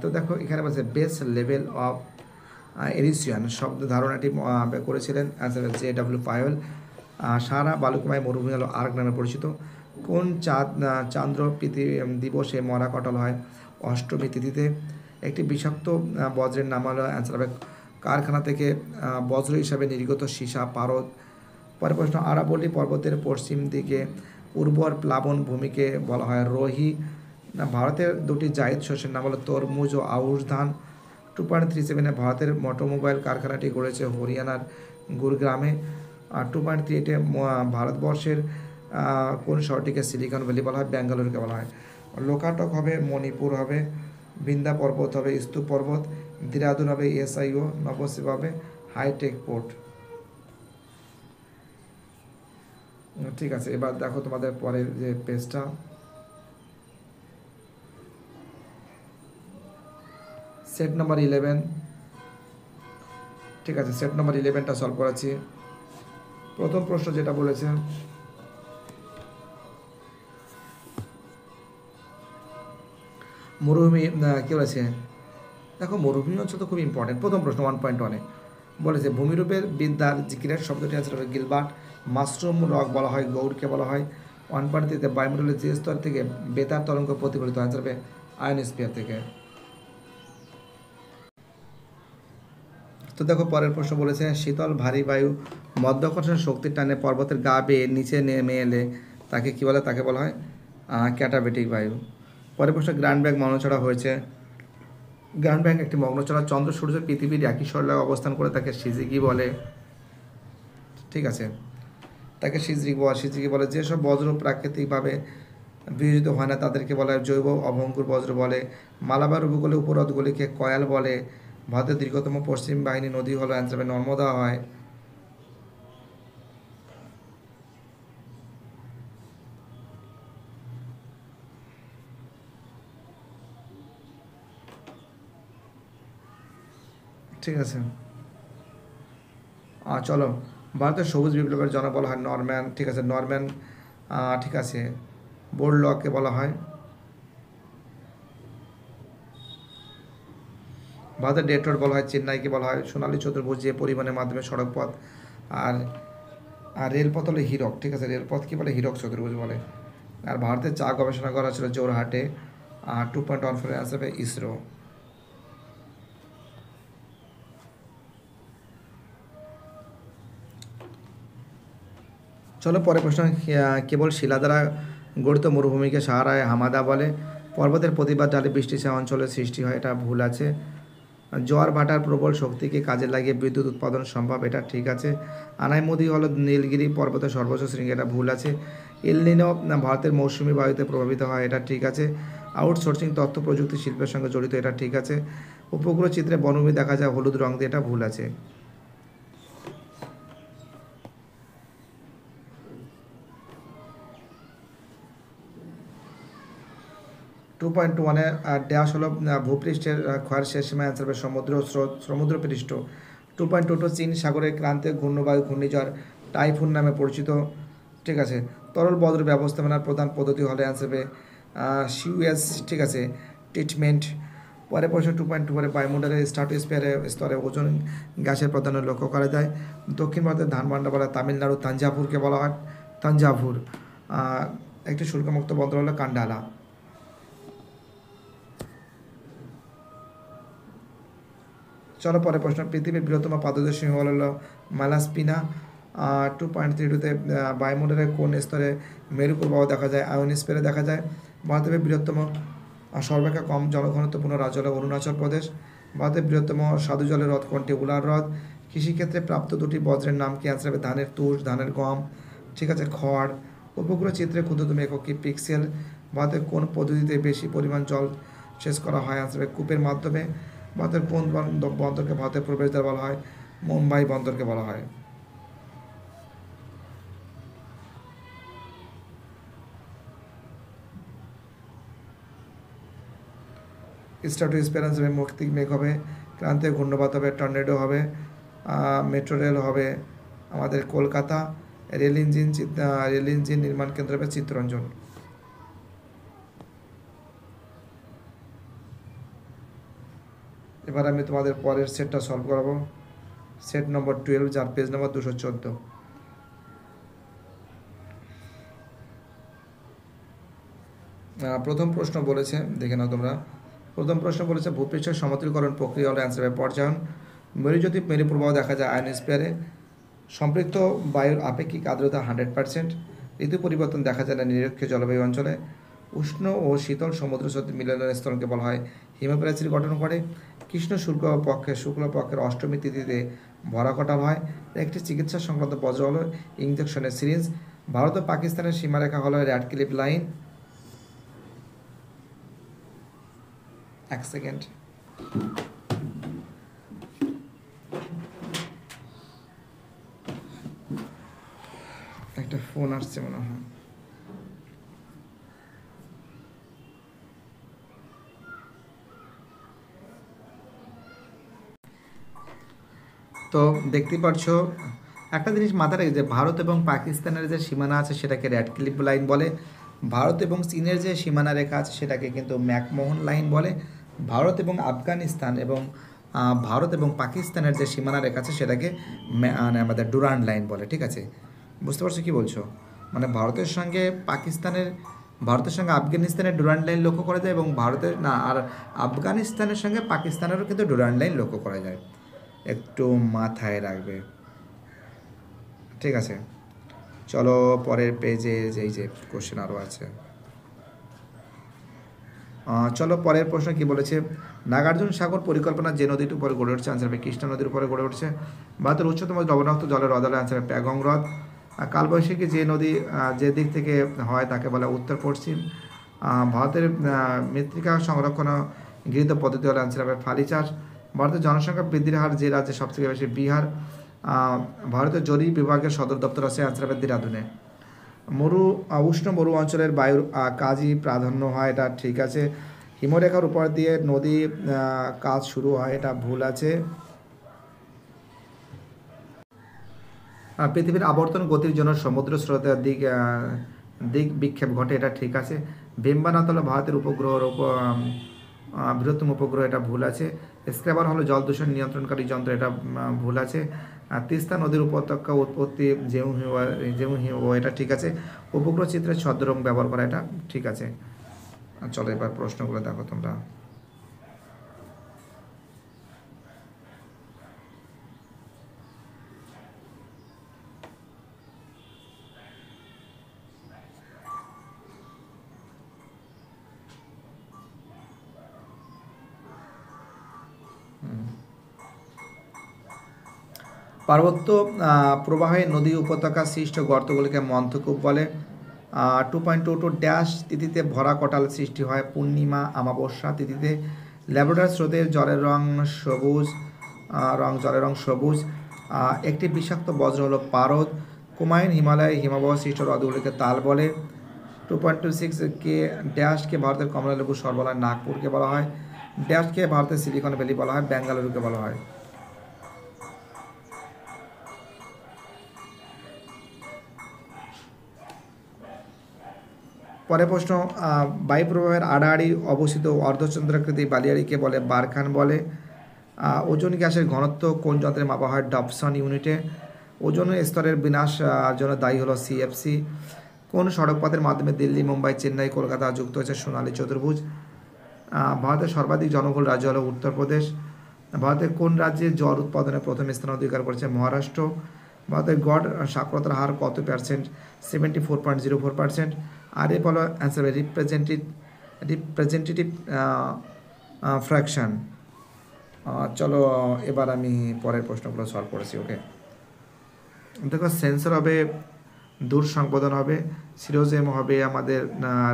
তো দেখো এখানে বলছে বেস লেভেল অফ এরিসিয়ান শব্দ ধারণাটি করেছিলেন অ্যান্সার JW পায়েল। সারা বালুকাময় মরুভূমি হলো আর্ক নামে পরিচিত। কোন চান্দ্র দিবসে মরা কাটাল হয়? অষ্টমী তিথিতে। একটি বিষাক্ত বজ্রের নাম হলো অ্যান্সার হবে কারখানা থেকে বজ্র হিসাবে নির্গত সীসা পারদ। পরে প্রশ্ন আরাবল্লী পর্বতের পশ্চিম দিকে উর্বর প্লাবন ভূমিকে বলা হয় রোহি। ভারতের দুটি জায়দ শস্যের নাম হলো তরমুজ ও আউশ ধান। 2.37 ভারতের অটোমোবাইল কারখানাটি গড়েছে হরিয়ানার গুরগ্রামে। আর 2.38 ভারতবর্ষের কোন শহরটিকে সিলিকন ভ্যালি বলা হয়? ব্যাঙ্গালোরকে বলা হয়। লোকাটক হবে মণিপুর হবে, বিন্দা পর্বত হবে স্তূপ পর্বত, দেরাদুন হবে SIO, নবদ্বীপ হবে হাইটেক পোর্ট, ঠিক আছে। এবার দেখো তোমাদের পরের যে পেজটা, সেট নাম্বার 11, ঠিক আছে। সেট নাম্বার 11টা সলভ করাচ্ছি। প্রথম প্রশ্ন যেটা বলেছে মরুভূমি কী বলেছে? দেখো মরুভূমি অঞ্চল তো খুব ইম্পর্টেন্ট। প্রথম প্রশ্ন 1.1 বলেছে ভূমিরূপের বিদ্যার গ্রিক শব্দটি আছে গিলবার্ট। মাশরুম রক বলা হয় গৌড়কে বলা হয়। 1.3 বায়ুমণ্ডলের যে স্তর থেকে বেতার তরঙ্গ প্রতিফলিত আনসার হবে আয়নোস্ফিয়ার থেকে। তো দেখো পরের প্রশ্ন বলেছে শীতল ভারী বায়ু মধ্যাকর্ষণ শক্তির টানে পর্বতের গা বেয়ে নিচে নেমে এলে তাকে কী বলে? তাকে বলা হয় ক্যাটাবেটিক বায়ু। পরের প্রশ্ন গ্র্যান্ড ব্যাংক মগ্নচড়া হয়েছে। গ্র্যান্ড ব্যাংক একটি মগ্নচড়া চন্দ্র সূর্য পৃথিবীর একই সরলায় অবস্থান করে তাকে সিজিকি বলে, ঠিক আছে। তাকে সিজরিক বলে। যেসব বজ্র প্রাকৃতিকভাবে বিয়োজিত হয় না তাদেরকে বলা হয় জৈব অভঙ্গুর বজ্র বলে। মালাবার উপকূলে উপহ্রদগুলিকে কয়াল বলে। ভারতের দীর্ঘতম পশ্চিম বাহিনী নদী হলো অ্যান্সার নর্মদা হয়। ঠিক আছে, চলো, ভারতের সবুজ বিপ্লবের জনক বলা হয় নরম্যান। ঠিক আছে, নরম্যান। ঠিক আছে, বোরলগকে বলা হয়। ভারতের ডেট্রয়েট বলা হয় চেন্নাইকে বলা হয়। সোনালী চতুর্ভুজ যে পরিবহনের মাধ্যমে সড়ক পথ আর আর রেলপথ হলো হীরক। ঠিক আছে, রেলপথ কী বলে? হীরক চতুর্ভুজ বলে। আর ভারতের চা গবেষণা করা ছিল জোরহাটে। 2.14 অ্যান্সার হবে ইসরো। চলো পরের প্রশ্ন, কেবল শিলা দ্বারা গঠিত মরুভূমিকে সাহারায় হামাদা বলে। পর্বতের প্রতিবাদ ডালে বৃষ্টি সে অঞ্চলের সৃষ্টি হয়, এটা ভুল আছে। জোয়ার ভাটার প্রবল শক্তিকে কাজে লাগিয়ে বিদ্যুৎ উৎপাদন সম্ভব, এটা ঠিক আছে। আনাইমুদি হলো নীলগিরি পর্বতের সর্বোচ্চ শৃঙ্গ, এটা ভুল আছে। এলনিনো ভারতের মৌসুমি বায়ুতে প্রভাবিত হয়, এটা ঠিক আছে। আউটসোর্সিং তথ্য প্রযুক্তি শিল্পের সঙ্গে জড়িত, এটা ঠিক আছে। উপগ্রহ চিত্রে বনভূমি দেখা যায় হলুদ রং দিয়ে, এটা ভুল আছে। 2.1 ড্যাশ হলো ভূপৃষ্ঠের ক্ষয়ের শেষ সীমা, অ্যান্সার হবে সমুদ্র স্রোত, সমুদ্রপৃষ্ঠ। 2.22 চীন সাগরের ক্রান্তে ঘূর্ণবায়ু ঘূর্ণিঝড় টাইফুন নামে পরিচিত। ঠিক আছে, তরল বদ্র ব্যবস্থাপনার প্রধান পদ্ধতি হলে অ্যান্সার হবে সিউএস। ঠিক আছে, ট্রিটমেন্ট। পরে প্রশ্ন 2.2 পরে বায়ুমণ্ডলের স্ট্রাটোস্ফিয়ারের স্তরে ওজোন গ্যাসের প্রাধান্য লক্ষ্য করা যায়। দক্ষিণ ভারতের ধানভান্ডার বলা হয় তামিলনাড়ু, তাঞ্জাভুরকে বলা হয় তাঞ্জাভুর। একটি শুল্কমুক্ত বন্দর হলো কান্ডালা। চলো পরে প্রশ্ন, পৃথিবীর বৃহত্তম পাদদেশ হিমবাহ হলো মালাস্পিনা। 2.32 বায়ুমণ্ডলের কোন স্তরে মেরু প্রবাহ দেখা যায়? আয়োনোস্ফিয়ারে দেখা যায়। ভারতের বৃহত্তম সর্বাপেক্ষা কম জনঘনত্বপূর্ণ রাজ্য হলো অরুণাচল প্রদেশ। ভারতের বৃহত্তম সাধু জলের হ্রদ কোনটি? উলার হ্রদ। কৃষিক্ষেত্রে প্রাপ্ত দুটি বজ্রের নাম কি? অ্যান্সার হবে ধানের তুষ, ধানের গম। ঠিক আছে, খড়। উপগ্রহ চিত্রে ক্ষুদ্রতম একক কি? পিক্সেল। ভারতের কোন পদ্ধতিতে বেশি পরিমাণ জল সেচ করা হয়? অ্যান্সার হবে কূপের মাধ্যমে। ভারতের কোন বন্দরকে ভারতের প্রবেশদ্বার বলা হয়? মুম্বাই বন্দরকে বলা হয়। স্ট্রাটোস্ফিয়ার হবে মৌক্তিক মেঘ হবে, ক্রান্তীয় ঘূর্ণবাত হবে, টর্নেডো হবে, মেট্রো রেল হবে আমাদের কলকাতা, রেল ইঞ্জিন নির্মাণ কেন্দ্র হবে চিত্তরঞ্জন। এবার আমি তোমাদের পরের সেটটা সলভ করাবো, সেট নম্বর 12, যার পেজ নম্বর 214। প্রথম প্রশ্ন বলেছে, দেখে নাও তোমরা। প্রথম প্রশ্ন বলেছে ভূপৃষ্ঠের সমতলীকরণ প্রক্রিয়া হলো অ্যান্সার হবে পর্যায়ন। মেরুজ্যোতি মেরু প্রবাহ দেখা যায় আয়নোস্ফিয়ারে। সম্পৃক্ত বায়ুর আপেক্ষিক আর্দ্রতা 100%। ঋতু পরিবর্তন দেখা যায় না নিরক্ষীয় জলবায়ু অঞ্চলে। উষ্ণ ও শীতল সমুদ্র স্রোতের মিলনের স্তরকে বলা হয় হিমপ্যাচির গঠন করে। কৃষ্ণ শুক্লপক্ষের অষ্টমী তিথিতে ভরা কটাল হয়। একটি চিকিৎসা সংক্রান্ত বজ্র হলো ইঞ্জেকশনের সিরিঞ্জ। ভারত ও পাকিস্তানের সীমারেখা হলো র্যাড ক্লিফ লাইন। এক সেকেন্ড। একটা ফোন আসছে মনে হয়। তো দেখতেই পাচ্ছো, একটা জিনিস মাথায় রেখে যে ভারত এবং পাকিস্তানের যে সীমানা আছে সেটাকে র্যাড ক্লিফ লাইন বলে। ভারত এবং চীনের যে সীমানা রেখা আছে সেটাকে কিন্তু ম্যাকমোহন লাইন বলে। ভারত এবং আফগানিস্তান এবং ভারত এবং পাকিস্তানের যে সীমানা রেখা আছে সেটাকে আমাদের ডুরান্ড লাইন বলে। ঠিক আছে, বুঝতে পারছো কী বলছো? মানে ভারতের সঙ্গে আফগানিস্তানের ডুরান্ড লাইন লক্ষ্য করা যায় এবং ভারতের না আর আফগানিস্তানের সঙ্গে পাকিস্তানেরও কিন্তু ডুরান্ড লাইন লক্ষ্য করা যায়, একটু মাথায় রাখবে। ঠিক আছে, চলো পরের পেজে যেই যে কোশ্চেন আরও আছে। চলো পরের প্রশ্ন কি বলেছে, নাগার্জুন সাগর পরিকল্পনা যে নদীটির উপরে গড়ে উঠছে? আনসার হবে কৃষ্ণা নদীর উপরে গড়ে উঠছে। ভারতের উচ্চতম লবণাক্ত জলের হ্রদ হলো অ্যান্সার হবে প্যাগং হ্রদ। কালবৈশাখী যে নদী যে দিক থেকে হয় তাকে বলে উত্তর পশ্চিম। ভারতের মৃত্তিকা সংরক্ষণ গৃহীত পদ্ধতি হলো অ্যান্সার হবে ফালি চাষ। ভারতের জনসংখ্যা বৃদ্ধির হার যে রাজ্যে সবথেকে বেশি বিহার। ভারতের জরিপ বিভাগের সদর দপ্তর আছে অ্যান্সার হবে দেরাদুনে। উষ্ণ মরু অঞ্চলের বায়ুর কাজই প্রাধান্য হয়, এটা ঠিক আছে। হিমরেখার উপর দিয়ে নদী কাজ শুরু হয়, এটা ভুল আছে। পৃথিবীর আবর্তন গতির জন্য সমুদ্র স্রোতের দিক বিক্ষেপ ঘটে, এটা ঠিক আছে। ভীমবানাথ হলো ভারতের উপগ্রহের বৃহত্তম উপগ্রহ, এটা ভুল আছে। স্ক্র্যাবার হলো জল দূষণ নিয়ন্ত্রণকারী যন্ত্র, এটা ভুল আছে। তিস্তা নদীর উপত্যকা উৎপত্তি জেমু, এটা ঠিক আছে। উপগ্রহ চিত্রে ছদ্মরং ব্যবহার করা, এটা ঠিক আছে। চলো এবার প্রশ্নগুলো দেখো তোমরা। পার্বত্য প্রবাহে নদী উপত্যকা সৃষ্ট গর্তগুলিকে মন্থকূপ বলে। 2.22 ড্যাশ তিথিতে ভরা কটাল সৃষ্টি হয়? পূর্ণিমা অমাবস্যা তিথিতে। ল্যাব্রাডর স্রোতের জলের রং সবুজ। একটি বিষাক্ত বজ্র হলো পারদ। কুমায়ুন হিমালয়ে হিমবাহ সৃষ্ট হ্রদগুলিকে তাল বলে। 2.26 কে ড্যাশকে ভারতের কমলালেবু শহর বলা হয়? নাগপুরকে বলা হয়। ড্যাশকে ভারতের সিলিকন ভ্যালি বলা হয়? বেঙ্গালুরুকে বলা হয়। পরের প্রশ্ন, বায়ুপ্রবাহের আড়াআড়ি অবস্থিত অর্ধচন্দ্রাকৃতি বালিয়াড়িকে বলে? বারখান বলে। ওজোন গ্যাসের ঘনত্ব কোন যন্ত্রে মাপা হয়? ডবসন ইউনিটে। ওজোন স্তরের বিনাশ জন্য দায়ী হলো সিএফসি। কোন সড়কপথের মাধ্যমে দিল্লি, মুম্বাই, চেন্নাই, কলকাতা যুক্ত হয়েছে? সোনালী চতুর্ভুজ। ভারতের সর্বাধিক জনবহুল রাজ্য হলো উত্তরপ্রদেশ। ভারতের কোন রাজ্যে জল উৎপাদনে প্রথম স্থান অধিকার করেছে? মহারাষ্ট্র। ভারতের গড় সাক্ষরতার হার কত পার্সেন্ট? 74.04%। আর এ বলো অ্যান্সার রিপ্রেজেন্টেটিভ ফ্র্যাকশন। চলো এবার আমি পরের প্রশ্নগুলো সলভ করেছি। ওকে, দেখো সেন্সর হবে দূর সংবোধন হবে। সিরোজেম হবে আমাদের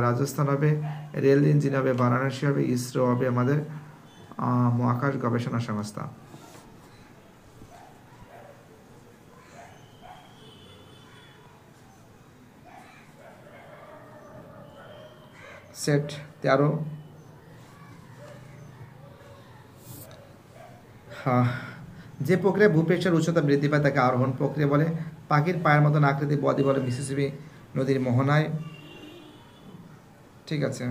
রাজস্থান হবে। রেল ইঞ্জিন হবে বারাণসী হবে। ইসরো হবে আমাদের মহাকাশ গবেষণা সংস্থা। সেট 13। যে প্রক্রিয়া ভূপৃষ্ঠের উচ্চতা বৃদ্ধি পায় তাকে আরোহণ প্রক্রিয়া বলে। পাখির পায়ের মতন আকৃতি বদ্বীপ বলে মিসিসিপি নদীর মোহনায়। ঠিক আছে।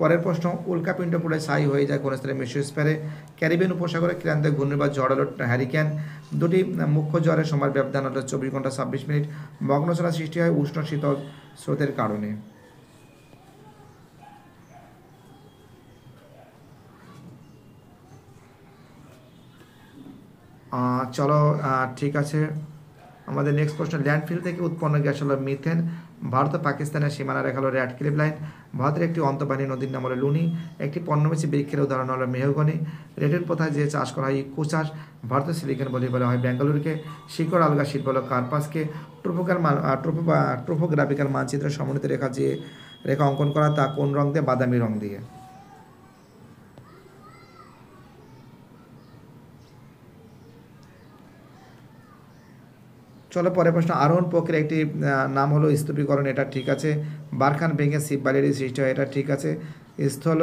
পরের প্রশ্ন, উল্কাপিণ্ড পড়ে ছাই হয়ে যায় কোন স্তরে? মেসোস্ফিয়ারে। ক্যারিবিয়ান উপসাগরে ক্রান্তীয় ঘূর্ণিঝড় ঝড় হলো হ্যারিকেন। দুটি মুখ্য ঝড়ের সময় ব্যবধান হলো 24 ঘন্টা 26 মিনিট। মগ্নচলা সৃষ্টি হয় উষ্ণ শীতল স্রোতের কারণে। চলো ঠিক আছে। আমাদের নেক্সট প্রশ্ন, ল্যান্ডফিল থেকে উৎপন্ন গ্যাস হলো মিথেন। ভারত ও পাকিস্তানের সীমানা রেখা হলো র্যাড ক্লিফ লাইন। ভারতের একটি অন্তর্বাহিনী নদীর নাম হলো লুনি। একটি পণ্যবেশী বৃক্ষের উদাহরণ হলো মেহগনি। রেটের প্রথায় যে চাষ করা হয় ইকো চাষ। ভারতের সিলিকন ভ্যালি বলা হয় বেঙ্গালুরুকে। শিকড় আলগা শিল্প হলো কার্পাসকে। ট্রোপোগ্রাফিক্যাল মানচিত্র সমন্বিত রেখা যে রেখা অঙ্কন করা তা কোন রং দিয়ে? বাদামি রং দিয়ে। চলো পরের প্রশ্ন, আরোহণ প্রক্রিয়া একটি নাম হলো স্তূপীকরণ, এটা ঠিক আছে। বারখান ভেঙে শিব বালিয়াড়ি সৃষ্টি হয়, এটা ঠিক আছে। স্থল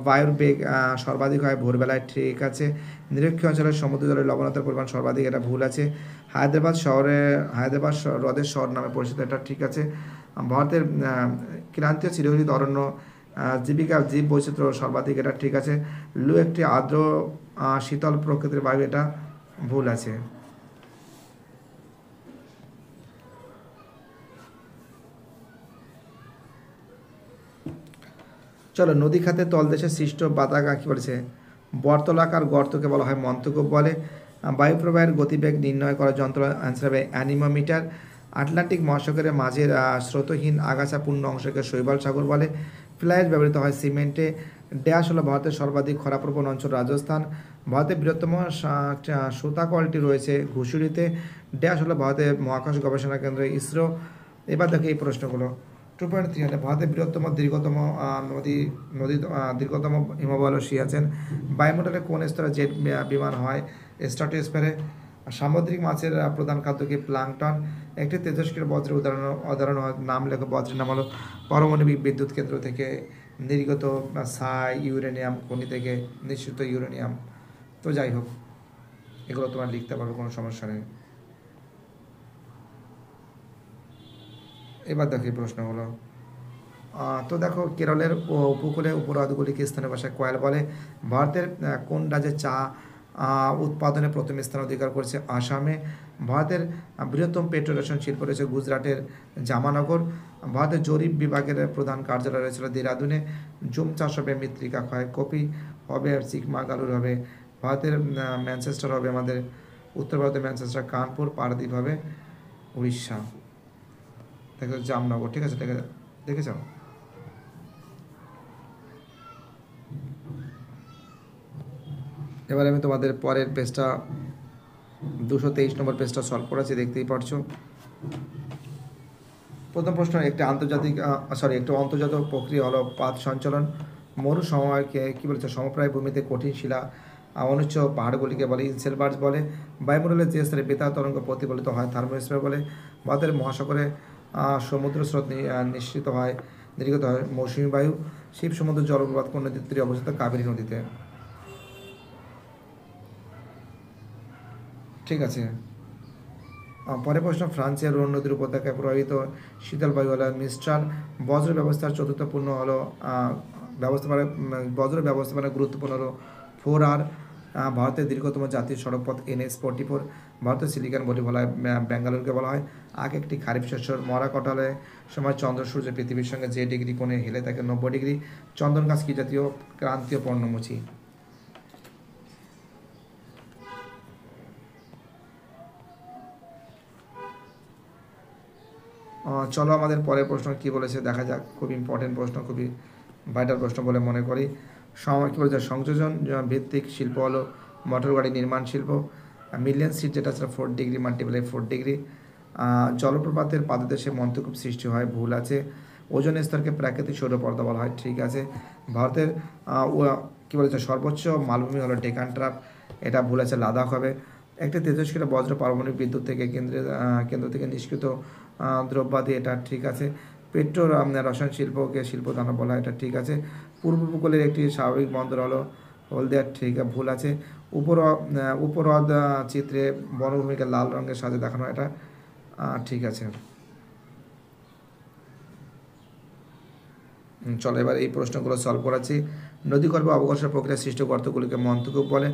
বায়ুর বেগ সর্বাধিক হয় ভোরবেলায়, ঠিক আছে। নিরক্ষীয় অঞ্চলের সমুদ্র জলের লবণতার পরিমাণ সর্বাধিক, এটা ভুল আছে। হায়দ্রাবাদ হ্রদের শহর নামে পরিচিত, এটা ঠিক আছে। ভারতের ক্রান্তীয় চিরহরিত অরণ্য জীবিকা জীব বৈচিত্র্য সর্বাধিক, এটা ঠিক আছে। লু একটি আর্দ্র শীতল প্রকৃতির বায়ু, এটা ভুল আছে। চলো, নদী খাতে তলদেশে সৃষ্ট বাতাকা কী বলেছে? বর্তলাকার গর্তকে বলা হয় মন্থকূপ বলে। বায়ুপ্রবাহের গতিবেগ নির্ণয় করার যন্ত্র অ্যান্সার হবে অ্যানিমোমিটার। আটলান্টিক মহাসাগরের মাঝের স্রোতহীন আগাছাপূর্ণ অংশকে শৈবাল সাগর বলে। ফ্লাই অ্যাশ ব্যবহৃত হয় সিমেন্টে। ড্যাশ হলো ভারতের সর্বাধিক খরাপ্রবণ অঞ্চল? রাজস্থান। ভারতের বৃহত্তম সুতা কলটি রয়েছে ঘুষুরিতে। ড্যাশ হলো ভারতের মহাকাশ গবেষণা কেন্দ্র ইসরো। এবার দেখো এই প্রশ্নগুলো। 2.3 হলে ভারতের বৃহত্তম দীর্ঘতম নদী নদী দীর্ঘতম হিমবাহ হলো সিয়াচেন। বায়ুমণ্ডলে কোন স্তরে জেট বিমান হয়? স্ট্র্যাটোস্ফিয়ারে। সামুদ্রিক মাছের প্রধান খাদ্য কি? প্লাঙ্কটন। একটি তেজস্ক্রিয় বজ্রের উদাহরণ নাম লেখো। বজ্রের নাম হলো পারমাণবিক বিদ্যুৎ কেন্দ্র থেকে নির্গত ছাই ইউরেনিয়াম খনি থেকে নিঃসৃত ইউরেনিয়াম। তো যাই হোক, এগুলো তোমার লিখতে পারবে, কোনো সমস্যা নেই। এবার দেখো এই প্রশ্নগুলো। তো দেখো, কেরলের উপকূলে উপহ্রদগুলিকে স্থানীয় ভাষায় কয়েল বলে। ভারতের কোন রাজ্যে চা উৎপাদনে প্রথম স্থান অধিকার করেছে? আসামে। ভারতের বৃহত্তম পেট্রোরেশন শিল্প রয়েছে গুজরাটের জামানগর। ভারতের জরিপ বিভাগের প্রধান কার্যালয় রয়েছিল দেরাদুনে। জুম চাষ হবে মৃত্তিকা ক্ষয়। কপি হবে চিকমাগালুর হবে ভারতের ম্যানচেস্টার হবে আমাদের উত্তর ভারতের ম্যানচেস্টার। কানপুর পারাদ্বীপ হবে উড়িষ্যা। দেখো জামনগর, ঠিক আছে, দেখেছ? এবার আমি তোমাদের পরের পেজটা 223 নম্বর পেজটা সলভ করেছি, দেখতেই পারছো। প্রথম প্রশ্ন, একটি অন্তর্জাত প্রক্রিয়া হলো পাত সঞ্চালন। মরু সময়কে কী বলেছে? সমপ্রায় ভূমিতে কঠিন শিলা অনুচ্চ পাহাড়গুলিকে বলে ইনসেলবার্স বলে। বায়ুমণ্ডলের যে স্তরে বেতার তরঙ্গ প্রতিফলিত হয় থার্মোস্ফিয়ার বলে। ভারতের মহাসাগরে সমুদ্র স্রোত নির্গত হয় মৌসুমী বায়ু। শিব সমুদ্র জলপ্রপাত কোন নদীর তীরে অবস্থিত? কাবেরী নদীতে। ঠিক আছে। পরের প্রশ্ন, ফ্রান্সের রোন নদীর উপত্যকায় প্রবাহিত শীতল বায়ু হলো মিস্ট্রাল। বজ্র ব্যবস্থার চতুর্থপূর্ণ হলো বজ্র ব্যবস্থাপনার গুরুত্বপূর্ণ হলো 4R। ভারতের দীর্ঘতম জাতীয় সড়কপথ NH-44। ভারতের সিলিকন ভ্যালি বলা হয় বেঙ্গালুরুকে বলা হয়। আখ একটি খারিফ শস্য। মরা কটালের সময় চন্দ্র সূর্য পৃথিবীর সঙ্গে যে ডিগ্রি কোণে হেলে থাকে 90 ডিগ্রি। চন্দন গাছ কি জাতীয়? ক্রান্তীয় পর্ণমোচী। চলো আমাদের পরের প্রশ্ন কি বলেছে দেখা যাক। খুব ইম্পর্টেন্ট প্রশ্ন, খুবই ভাইটাল প্রশ্ন বলে মনে করি। কী বলেছে? সংযোজন ভিত্তিক শিল্প হলো মোটর গাড়ি নির্মাণ শিল্প। মিলিয়ন সিট যেটা ছিল 4 ডিগ্রি মাল্টিপ্লাই 4 ডিগ্রি। জলপ্রপাতের পাদদেশে মন্থকূপ সৃষ্টি হয়, ভুল আছে। ওজোন স্তরকে প্রাকৃতিক সৌরপর্দা বলা হয়, ঠিক আছে। ভারতের কী বলেছে? সর্বোচ্চ মালভূমি হলো ডেকান ট্রাপ, এটা ভুল আছে, লাদাখ হবে। একটি তেজস্ক্রিয় বজ্র পারমাণবিক বিদ্যুৎ থেকে কেন্দ্র থেকে নিষ্কৃত দ্রব্যাদি, এটা ঠিক আছে। পেট্রো রসায়ন শিল্পকে শিল্পদানব বলা হয়, এটা ঠিক আছে। পূর্ব উপকূলের একটি স্বাভাবিক বন্দর হলো হলদিয়া, ঠিক ভুল আছে। উপহ্রদ চিত্রে বনভূমিকে লাল রঙের সাজে দেখানো, এটা ঠিক আছে। চলো এবার এই প্রশ্নগুলো সলভ করাচ্ছি। নদীগর্ভে অবকাশের প্রক্রিয়া সৃষ্ট গর্তগুলিকে মন্থকূপ বলে।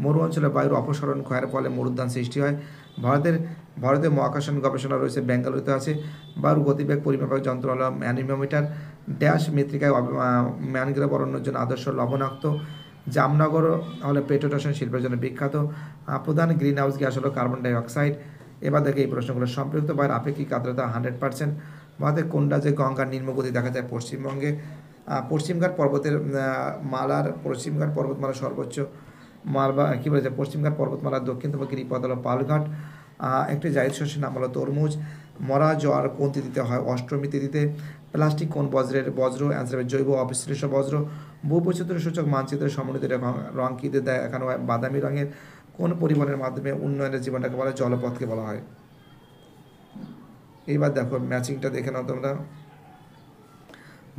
মরু অঞ্চলে বায়ুর অপসারণ ক্ষয়ের ফলে মরুদ্যান সৃষ্টি হয়। ভারতের মহাকাশযান গবেষণা রয়েছে বেঙ্গালুরুতে আছে। বায়ুর গতিবেগ পরিমাপক যন্ত্র হলো ম্যানিমোমিটার। ড্যাশ মৃত্তিকায় ম্যানগ্রোভ অরণ্যের জন্য আদর্শ লবণাক্ত। জামনগর হলো পেট্রোটেশন শিল্পের জন্য বিখ্যাত। প্রধান গ্রিন হাউস গ্যাস হলো কার্বন ডাইঅক্সাইড। এবার দেখে এই প্রশ্নগুলো। সম্পৃক্ত বায়ুর আপেক্ষিক আর্দ্রতা 100%। ভারতের কোন রাজ্যে গঙ্গার নিম্নগতি দেখা যায়? পশ্চিমবঙ্গে। পশ্চিমঘাট পর্বতমালার সর্বোচ্চ কী বলেছে? পশ্চিমঘাট পর্বতমালার দক্ষিণতম গিরিপথ হলো পালঘাট। একটি জায়দ শস্যের নাম হলো তরমুজ। মরা জোয়ার কোন তিথিতে হয়? অষ্টমী তিথিতে। প্লাস্টিক কোন বজ্র? অ্যান্সার হবে জৈব অবিশ্লেষ্য বজ্র। ভূবৈচিত্র্য সূচক মানচিত্রের সমন্বিত রং কী দিয়ে দেখানো হয়? বাদামি রঙের। কোন পরিবহনের মাধ্যমে উন্নয়নের জীবনটাকে বলা হয়? জলপথকে বলা হয়। এইবার দেখো ম্যাচিংটা দেখে নাও তোমরা।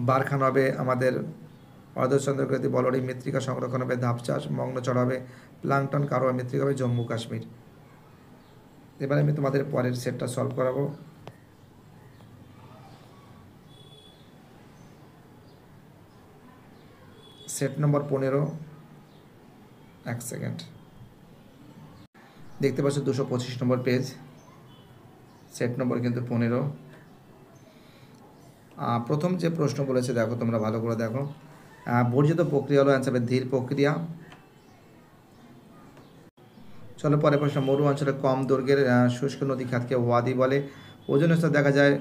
বারখান হবে আমাদের অর্ধচন্দ্রকৃতি বলরি। মৃত্তিকা সংরক্ষণ হবে ধাপ চাষ। মগ্নচর হবে প্লাঙ্কটন। কারোয়া মৃত্তিকা হবে জম্মু কাশ্মীর। এবার আমি তোমাদের পরের সেটটা সলভ করাবো। Set number 15। এক সেকেন্ড, দেখতে পাচ্ছ 225 নম্বর পেজ। সেট নম্বর কিন্তু 15। প্রথম যে প্রশ্ন বলেছে দেখো তোমরা ভালো করে দেখো। বর্জিত প্রক্রিয়া হলো অ্যান্সার হবে ধীর প্রক্রিয়া। চলো পরে প্রশ্ন, মরু অঞ্চলে কম দৈর্ঘ্যের শুষ্ক নদী খাতকে ওয়াদি বলে। ওজন স্তর দেখা যায়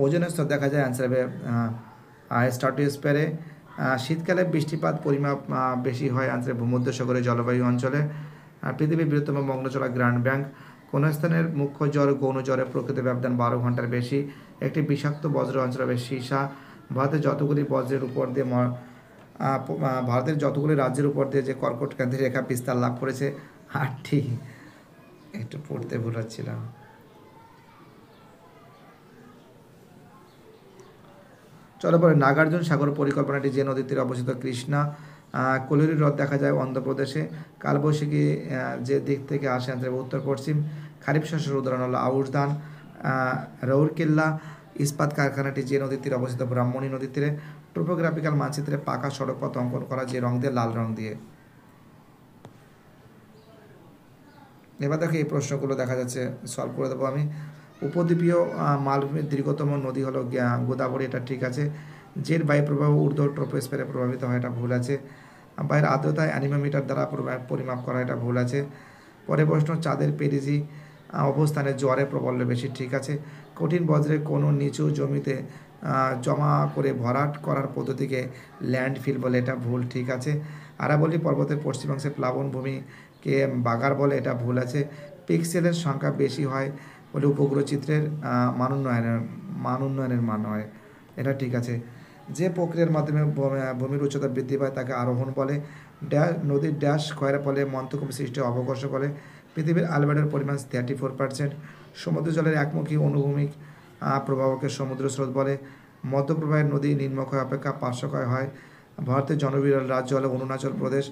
ওজনের স্তর দেখা যায় অ্যান্সার হবে স্ট্র্যাটোস্ফিয়ারে। শীতকালে বৃষ্টিপাত পরিমাপ বেশি হয় অ্যান্সার ভূমধ্যসাগরীয় জলবায়ু অঞ্চলে। পৃথিবীর বৃহত্তম মগ্নচলা গ্র্যান্ড ব্যাংক। কোন স্থানের মুখ্য জ্বর গৌণ জ্বরের প্রকৃত ব্যবধান 12 ঘন্টার বেশি। একটি বিষাক্ত বজ্র অঞ্চল হবে সীসা। ভারতের যতগুলি বজ্রের উপর দিয়ে ভারতের যতগুলি রাজ্যের উপর দিয়ে যে কর্কটক্রান্তি রেখা বিস্তার লাভ করেছে 8টি। একটু পড়তে ভুল হচ্ছিলাম। চলো পরে নাগার্জুন সাগর পরিকল্পনাটি যে নদীর তীরে অবস্থিত কৃষ্ণা। কোলেরি হ্রদ দেখা যায় অন্ধ্রপ্রদেশে। কালবৈশাখী যে দিক থেকে আসে অ্যান্সার উত্তর পশ্চিম। খারিফ শস্যের উদাহরণ হলো আউশ ধান। রৌরকেল্লা ইস্পাত কারখানাটি যে নদীর তীরে অবস্থিত ব্রাহ্মণী নদীর তীরে। টোপোগ্রাফিক্যাল মানচিত্রে পাকা সড়ক পথ অঙ্কন করা যে রং দিয়ে লাল রং দিয়ে। এবার দেখো এই প্রশ্নগুলো দেখা যাচ্ছে সলভ করে দেবো আমি। উপদ্বীপীয় মালভূমির দীর্ঘতম নদী হলো গোদাবরী, এটা ঠিক আছে। জেট বায়ু প্রবাহ ঊর্ধ্ব ট্রপোস্ফিয়ারে প্রভাবিত হয়, এটা ভুল আছে। বাইরের আর্দ্রতা অ্যানিমোমিটার দ্বারা পরিমাপ করা, এটা ভুল আছে। পরে প্রশ্ন চাঁদের পেরিজি অবস্থানে জ্বরে প্রবল বেশি, ঠিক আছে। কঠিন বজ্রে কোনো নিচু জমিতে জমা করে ভরাট করার পদ্ধতিকে ল্যান্ডফিল বলে, এটা ভুল, ঠিক আছে। আরাবল্লী পর্বতের পশ্চিমাংশে প্লাবনভূমিকে বাগার বলে, এটা ভুল আছে। পিক্সেলের সংখ্যা বেশি হয় বলে উপগ্রহ চিত্রের মান উন্নয়নের মান হয়, এটা ঠিক আছে। যে প্রক্রিয়ার মাধ্যমে ভূমির উচ্চতা বৃদ্ধি পায় তাকে আরোহণ বলে। নদীর ড্যাশ ক্ষয়ের ফলে মন্থকূপ সৃষ্টি অবকর্ষ বলে। পৃথিবীর আলবেডোর পরিমাণ 34%। সমুদ্র জলের একমুখী অনুভূমিক প্রবাহকে সমুদ্র স্রোত বলে। মধ্যপ্রবাহের নদী নিম্নক্ষয় অপেক্ষা পার্শ্বক্ষয় হয়। ভারতের জনবিরল রাজ্য হল অরুণাচল প্রদেশ।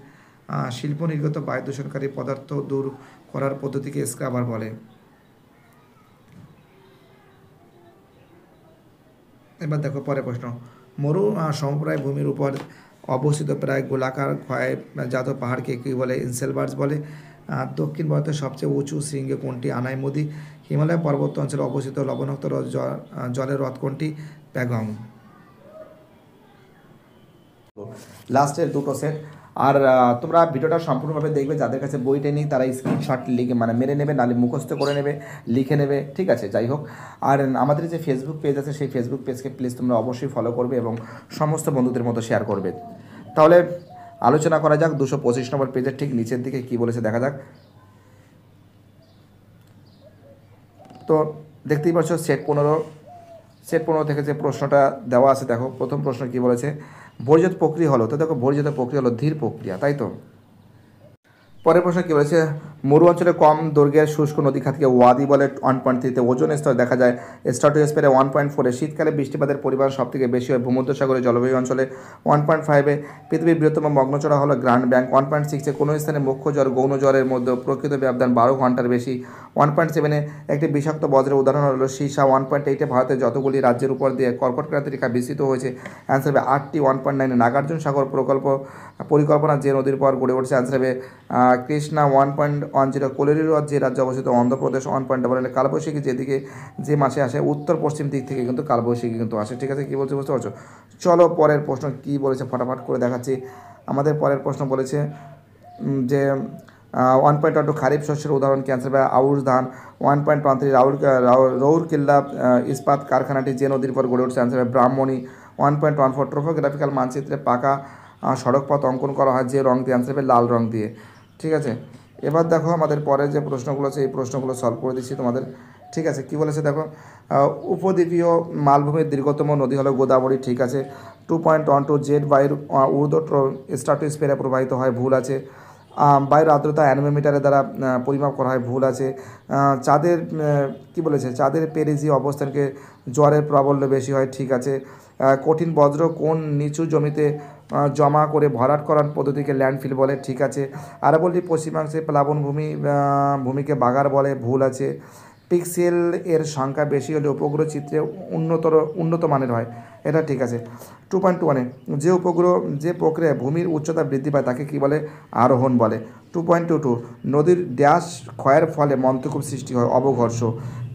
শিল্প নির্গত বায়ু দূষণকারী পদার্থ দূর করার পদ্ধতিকে স্ক্রাবার বলে। এবার দেখো পরে প্রশ্ন। মরু সমপ্রায় ভূমির উপর অবস্থিত প্রায় গোলাকার ক্ষয়জাত পাহাড়কে কী বলে? ইনসেলবার্স বলে। দক্ষিণ ভারতের সবচেয়ে উঁচু শৃঙ্গ কোনটি? আনাইমুদি। হিমালয় পর্বত অঞ্চলে অবস্থিত লবণাক্ত জলের হ্রদ কোনটি? প্যাগং। লাস্টের দুটো সেট। আর তোমরা ভিডিওটা সম্পূর্ণভাবে দেখবে, যাদের কাছে বইটা নেই তারা স্ক্রিনশট লিখে মেরে নেবে, নাহলে মুখস্থ করে নেবে, লিখে নেবে, ঠিক আছে। যাই হোক, আর আমাদের যে ফেসবুক পেজ আছে সেই ফেসবুক পেজকে প্লিজ তোমরা অবশ্যই ফলো করবে এবং সমস্ত বন্ধুদের মতো শেয়ার করবে। তাহলে আলোচনা করা যাক 225 নম্বর পেজের ঠিক নিচের দিকে কী বলেছে দেখা যাক। তো দেখতেই পাচ্ছ সেট 15 থেকে যে প্রশ্নটা দেওয়া আছে দেখো। প্রথম প্রশ্ন কী বলেছে? বহির্জাত প্রক্রিয়া হলো, তো দেখো বহির্জাত প্রক্রিয়া হলো ধীর প্রক্রিয়া, তাই তো। পরের প্রশ্ন কী বলেছে? মরু অঞ্চলে কম দৈর্ঘ্যের শুষ্ক নদী খাতকে ওয়াদি বলে। 1.3-তে ওজোন স্তর দেখা যায় স্ট্র্যাটোস্ফিয়ারে। 1.4-এ শীতকালে বৃষ্টিপাতের পরিমাণ সবথেকে বেশি হয় ভূমধ্যসাগরীয় জলবায়ু অঞ্চলে। 1.5-এ পৃথিবীর বৃহত্তম মগ্নচড়া হলো গ্র্যান্ড ব্যাংক। 1.6-এ কোনো স্থানে মুখ্য জ্বর গৌণ জ্বরের মধ্যে প্রকৃত ব্যবধান 12 ঘন্টার বেশি। 1.7-এ একটি বিষাক্ত বজ্রের উদাহরণ হলো সীসা। 1.8-এ ভারতের যতগুলি রাজ্যের উপর দিয়ে কর্কটক্রান্তি রেখা বিস্তৃত হয়েছে অ্যান্সার হবে 8টি। 1.9-এ নাগার্জুন সাগর পরিকল্পনা যে নদীর পর গড়ে উঠছে অ্যান্সার হবে কৃষ্ণা। 1.10 কোলেরি হ্রদ যে রাজ্যে অবস্থিত অন্ধ্রপ্রদেশ। 1.11 কালবৈশাখী যেদিকে যে মাসে আসে উত্তর পশ্চিম দিক থেকে কিন্তু কালবৈশাখী কিন্তু আসে, ঠিক আছে। কী বলছে বুঝতে পারছো? চলো পরের প্রশ্ন কী বলেছে ফটাফট করে দেখাচ্ছি। আমাদের পরের প্রশ্ন বলেছে যে 1.12 খারিফ শস্যের উদাহরণ ক্যান্সার বা আউশ ধান। 1.13 রৌরকেল্লা ইস্পাত কারখানাটি যে নদীর পর গড়ে উঠছে অ্যান্সার ব্রাহ্মণী। 1.14 ট্রপোগ্রাফিক্যাল মানচিত্রে পাকা সড়ক পথ অঙ্কন করা হয় যে রং দিয়ে অ্যান্সার হবে লাল রং দিয়ে, ঠিক আছে। এবার দেখো আমাদের পরে যে প্রশ্নগুলো আছে এই প্রশ্নগুলো সলভ করে দিচ্ছি তোমাদের, ঠিক আছে। কী বলেছে দেখো? উপদ্বীপীয় মালভূমির দীর্ঘতম নদী হলো গোদাবরী, ঠিক আছে। 2.12 জেট বায়ুর ঊর্ধ্ব স্ট্র্যাটোস্ফিয়ারে প্রবাহিত হয়, ভুল আছে। বায়ুর আর্দ্রতা অ্যানিমোমিটারের দ্বারা পরিমাপ করা হয়, ভুল আছে। চাঁদের কী বলেছে? চাঁদের পেরিজি অবস্থানকে জ্বরের প্রাবল্য বেশি হয়, ঠিক আছে। কঠিন বজ্র কোন নিচু জমিতে জমা করে ভরাট করার পদ্ধতিকে ল্যান্ডফিল বলে, ঠিক আছে। আরাবল্লী পশ্চিমাংশে ভূমিকে বাগার বলে, ভুল আছে। পিক্সেল এর সংখ্যা বেশি হলে উপগ্রহ চিত্রে উন্নত মানের হয়, এটা ঠিক আছে। 2.21-এ যে প্রক্রিয়ায় ভূমির উচ্চতা বৃদ্ধি পায় তাকে কী বলে? আরোহণ বলে। 2.22 নদীর ড্যাশ ক্ষয়ের ফলে মন্থকূপ সৃষ্টি হয় অবঘর্ষ।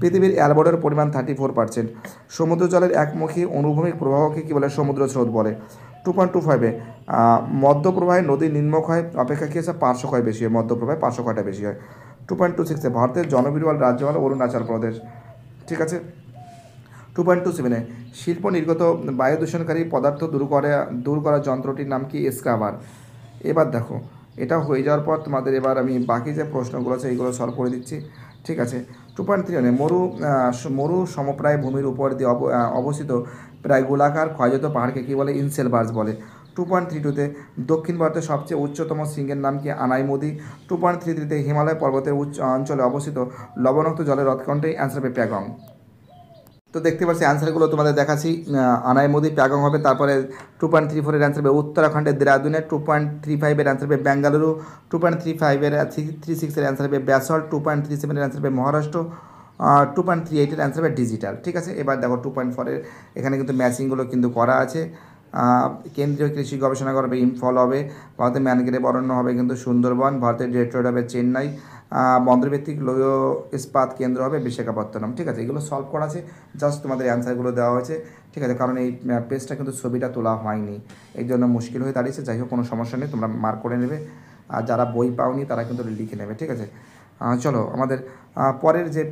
পৃথিবীর অ্যালবেডোর পরিমাণ 34%। সমুদ্র জলের একমুখী অনুভূমিক প্রবাহকে কী বলে? সমুদ্র স্রোত বলে। 2.25-এ মধ্যপ্রবাহে নদীর নিম্নক্ষয় অপেক্ষা কী আছে? পার্শ্বক্ষয় বেশি হয়, মধ্যপ্রবাহে পার্শ্বক্ষয়টা বেশি হয়। 2.26-এ ভারতের জনবিরল রাজ্য হল অরুণাচল প্রদেশ, ঠিক আছে। 2.27 শিল্প নির্গত বায়ু দূষণকারী পদার্থ দূর করার যন্ত্রটির নাম কি? স্ক্রাবার। এবার দেখো এটা হয়ে যাওয়ার পর তোমাদের এবার আমি বাকি যে প্রশ্নগুলো আছে এইগুলো সলভ করে দিচ্ছি, ঠিক আছে। 2.3 মরু সমপ্রায় ভূমির উপর দিয়ে অবস্থিত প্রায় গোলাকার ক্ষয়জাত পাহাড়কে কী বলে? ইনসেলবার্স বলে। 2.32 দক্ষিণ ভারতের সবচেয়ে উচ্চতম শৃঙ্গের নাম কি? আনাইমুদি। 2.33 হিমালয় পর্বতের অঞ্চলে অবস্থিত লবণাক্ত জলের হ্রদকণ্ঠে অ্যান্সার হবে প্যাগং। তো দেখতে পাচ্ছি অ্যান্সারগুলো তোমাদের দেখাচ্ছি। আনাইমুদি প্যাগং হবে। তারপরে 2.34 অ্যান্সার হবে উত্তরাখণ্ডের দেরাদুনে। 2.35 অ্যান্সার হবে বেঙ্গালুরু। 2.35 3.36 অ্যান্সার হবে ব্যাসল্ট। 2.37 অ্যান্সার হবে মহারাষ্ট্র। 2.38 অ্যান্সার হবে ডিজিটাল, ঠিক আছে। এবার দেখো 2.4 এখানে কিন্তু ম্যাচিংগুলো কিন্তু করা আছে। কেন্দ্রীয় কৃষি গবেষণাগার হবে ইম্ফল হবে। ভারতের ম্যানগ্রেভ অরণ্য হবে কিন্তু সুন্দরবন। ভারতের ডেট্রয়েট হবে চেন্নাই। বন্দরভিত্তিক লৌহ ইস্পাত কেন্দ্র হবে বিশাখাপত্তনম, ঠিক আছে। এগুলো সলভ করা আছে, জাস্ট তোমাদের অ্যান্সারগুলো দেওয়া হয়েছে, ঠিক আছে। কারণ এই পেজটা কিন্তু ছবিটা তোলা হয়নি, এই জন্য মুশকিল হয়ে দাঁড়িয়েছে। যাই হোক, কোনো সমস্যা নেই, তোমরা মার্ক করে নেবে। আর যারা বই পাওনি তারা কিন্তু লিখে নেবে, ঠিক আছে। চলো আমাদের পরের যে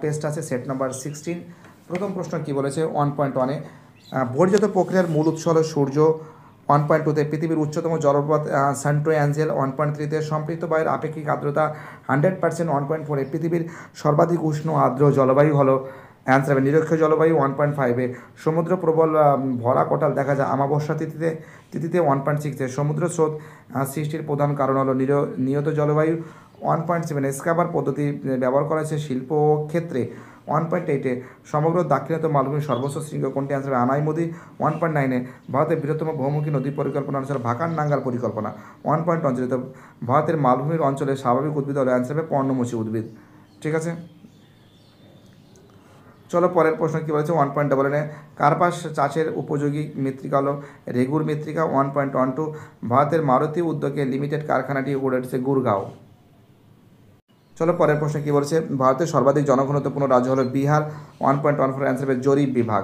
পেজটা আছে সেট নাম্বার 16। প্রথম প্রশ্ন কী বলেছে? 1.1 বহির্জাত প্রক্রিয়ার মূল উৎস হল সূর্য। 1.2 পৃথিবীর উচ্চতম জলপ্রপাত সান্টো অ্যাঞ্জেল। 1.3 সম্পৃক্ত বায়ুর আপেক্ষিক আর্দ্রতা 100%। 1.4 পৃথিবীর সর্বাধিক উষ্ণ আর্দ্র জলবায়ু হলো অ্যান্সার হবে নিরক্ষীয় জলবায়ু। 1.5 সমুদ্র প্রবল ভরা কোটাল দেখা যায় অমাবস্যা তিথিতে। 1.6 সমুদ্র স্রোত সৃষ্টির প্রধান কারণ হলো নিয়ত জলবায়ু। 1.7 স্ক্রাবার পদ্ধতি ব্যবহার করা হয়েছে শিল্প ক্ষেত্রে। 1.8 সমগ্র দাক্ষিণাত্য মালভূমির সর্বোচ্চ শৃঙ্গ কোনটি? অ্যান্সার হবে আনাইমুদি। 1.9 ভারতের বৃহত্তম বহুমুখী নদী পরিকল্পনা অনুসারে ভাকান নাঙ্গাল পরিকল্পনা। 1.10 ভারতের মালভূমির অঞ্চলে স্বাভাবিক উদ্ভিদ হলো অ্যান্সার হবে পর্ণমোচী উদ্ভিদ, ঠিক আছে। চলো পরের প্রশ্ন কী বলেছে? 1.11 কার্পাস চাষের উপযোগী মৃত্তিকা হলো রেগুর মৃত্তিকা। 1.12 ভারতের মারুতি উদ্যোগে লিমিটেড কারখানাটি গড়ে গুরগাঁও। চলো পরের প্রশ্ন কী বলছে? ভারতের সর্বাধিক জনঘনত্বপূর্ণ রাজ্য হলো বিহার। 1.14 অ্যান্সার হবে জরিপ বিভাগ।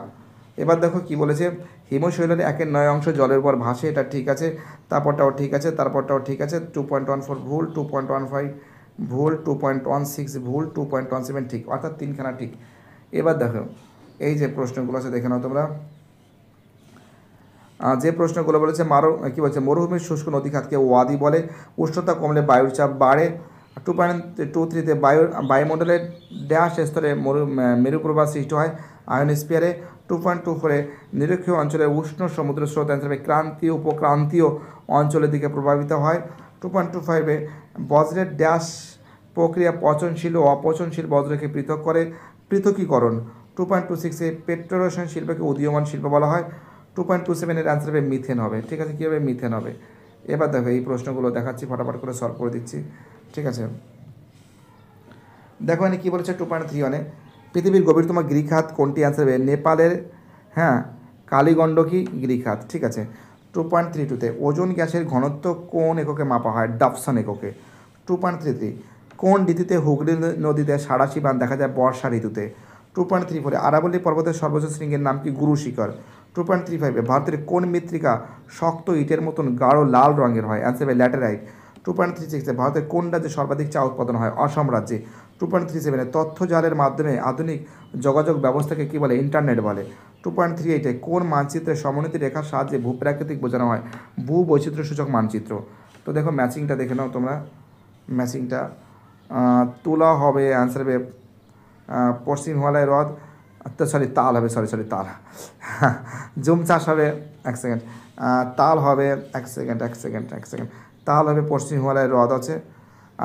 এবার দেখো কি বলেছে? হিমশৈলের 1/9 অংশ জলের উপর ভাসে, এটা ঠিক আছে। তারপরটাও ঠিক আছে, তারপরটাও ঠিক আছে। 2.14 ভুল, 2.15 ভুল, 2.16 ভুল, 2.17 ঠিক, অর্থাৎ তিনখানা ঠিক। এবার দেখো এই যে প্রশ্নগুলো আছে দেখে নাও তোমরা। যে প্রশ্নগুলো বলেছে কী বলছে? মরুভূমির শুষ্ক নদীখাতকে ওয়াদি বলে। উষ্ণতা কমলে বায়ুর চাপ বাড়ে। 2.23 বায়ুমণ্ডলের ড্যাশ স্তরে মেরুপ্রবাহ সৃষ্টি হয় আয়োনোস্ফিয়ারে। 2.24 নিরক্ষীয় অঞ্চলে উষ্ণ সমুদ্র স্রোত অ্যান্সার হবে ক্রান্তীয় উপক্রান্তীয় অঞ্চলের দিকে প্রভাবিত হয়। 2.25 বজ্রের ড্যাশ প্রক্রিয়া পচনশীল ও অপচনশীল বজ্রকে পৃথক করে পৃথকীকরণ। 2.26 পেট্রোরসায়ন শিল্পকে উদীয়মান শিল্প বলা হয়। 2.27 অ্যান্সার হবে মিথেন হবে, ঠিক আছে। কী হবে? মিথেন হবে। এবার দেখো এই প্রশ্নগুলো দেখাচ্ছি, ফটাফট করে সলভ করে দিচ্ছি, ঠিক আছে। দেখো এখানে কী বলেছে? 2.31 পৃথিবীর গভীরতম গিরিখাত কোনটি? অ্যান্সার হবে নেপালের কালীগণ্ডকী গিরিখাত, ঠিক আছে। 2.32 ওজোন গ্যাসের ঘনত্ব কোন এককে মাপা হয়? ডাবসন এককে। 2.33 কোন ঋতুতে হুগলি নদীতে সাঁড়াশি বাঁধ দেখা যায়? বর্ষা ঋতুতে। 2.34 আরাবল্লী পর্বতের সর্বোচ্চ শৃঙ্গের নাম কি? গুরু শিখর। 2.35 ভারতের কোন মৃত্তিকা শক্ত ইটের মতন গাঢ় লাল রঙের হয়? অ্যান্সার হবে ল্যাটেরাইট। 2.36 ভারতের কোন রাজ্যে সর্বাধিক চা উৎপাদন হয়? অসম রাজ্যে। 2.37 তথ্য জালের মাধ্যমে আধুনিক যোগাযোগ ব্যবস্থাকে কী বলে? ইন্টারনেট বলে। 2.38 কোন মানচিত্রে সমোন্নতি রেখার সাহায্যে ভূপ্রাকৃতিক বোঝানো হয়? ভূ বৈচিত্র্যসূচক মানচিত্র। তো দেখো ম্যাচিংটা দেখে নাও তোমরা। ম্যাচিংটা তুলা হবে, অ্যান্সার হবে পশ্চিম হিমালয় হ্রদ। তাল হবে, সরি তাল। জুম চাষ হবে, এক সেকেন্ড, তাল হবে, এক সেকেন্ড, তাল হবে পশ্চিম হিমালয়ের হ্রদ আছে।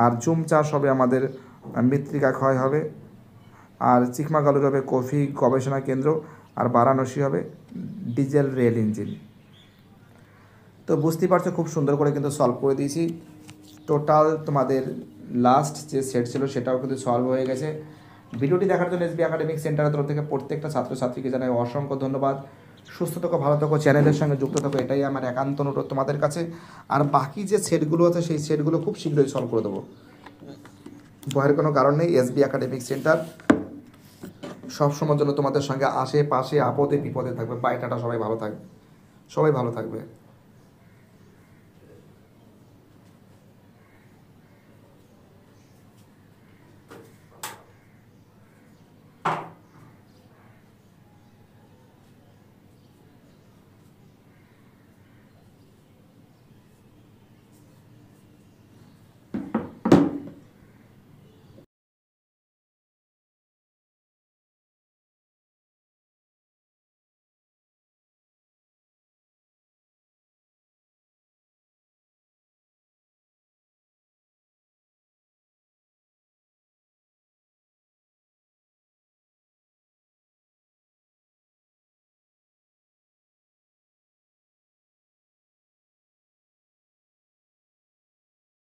আর জুম চাষ হবে আমাদের মৃত্তিকা ক্ষয় হবে। আর চিকমাগালুর হবে কফি গবেষণা কেন্দ্র। আর বারাণসী হবে ডিজেল রেল ইঞ্জিন। তো বুঝতেই পারছো খুব সুন্দর করে কিন্তু সলভ করে দিয়েছি। টোটাল তোমাদের লাস্ট যে সেট ছিল সেটাও কিন্তু সলভ হয়ে গেছে। ভিডিওটি দেখার জন্য এসবি একাডেমিক সেন্টারের তরফ থেকে প্রত্যেকটা ছাত্রছাত্রীকে জানাই অসংখ্য ধন্যবাদ। সুস্থ থাকো, ভালো থাকো, চ্যানেলের সঙ্গে যুক্ত থাকো, এটাই আমার একান্ত অনুরোধ তোমাদের কাছে। আর বাকি যে সেটগুলো আছে সেই সেটগুলো খুব শীঘ্রই সলভ করে দেবো, ভয়ের কোনো কারণ নেই। এসবি একাডেমিক সেন্টার সবসময়ের জন্য তোমাদের সঙ্গে আশেপাশে আপদে বিপদে থাকবে। বাই টাটা, সবাই ভালো থাকবে।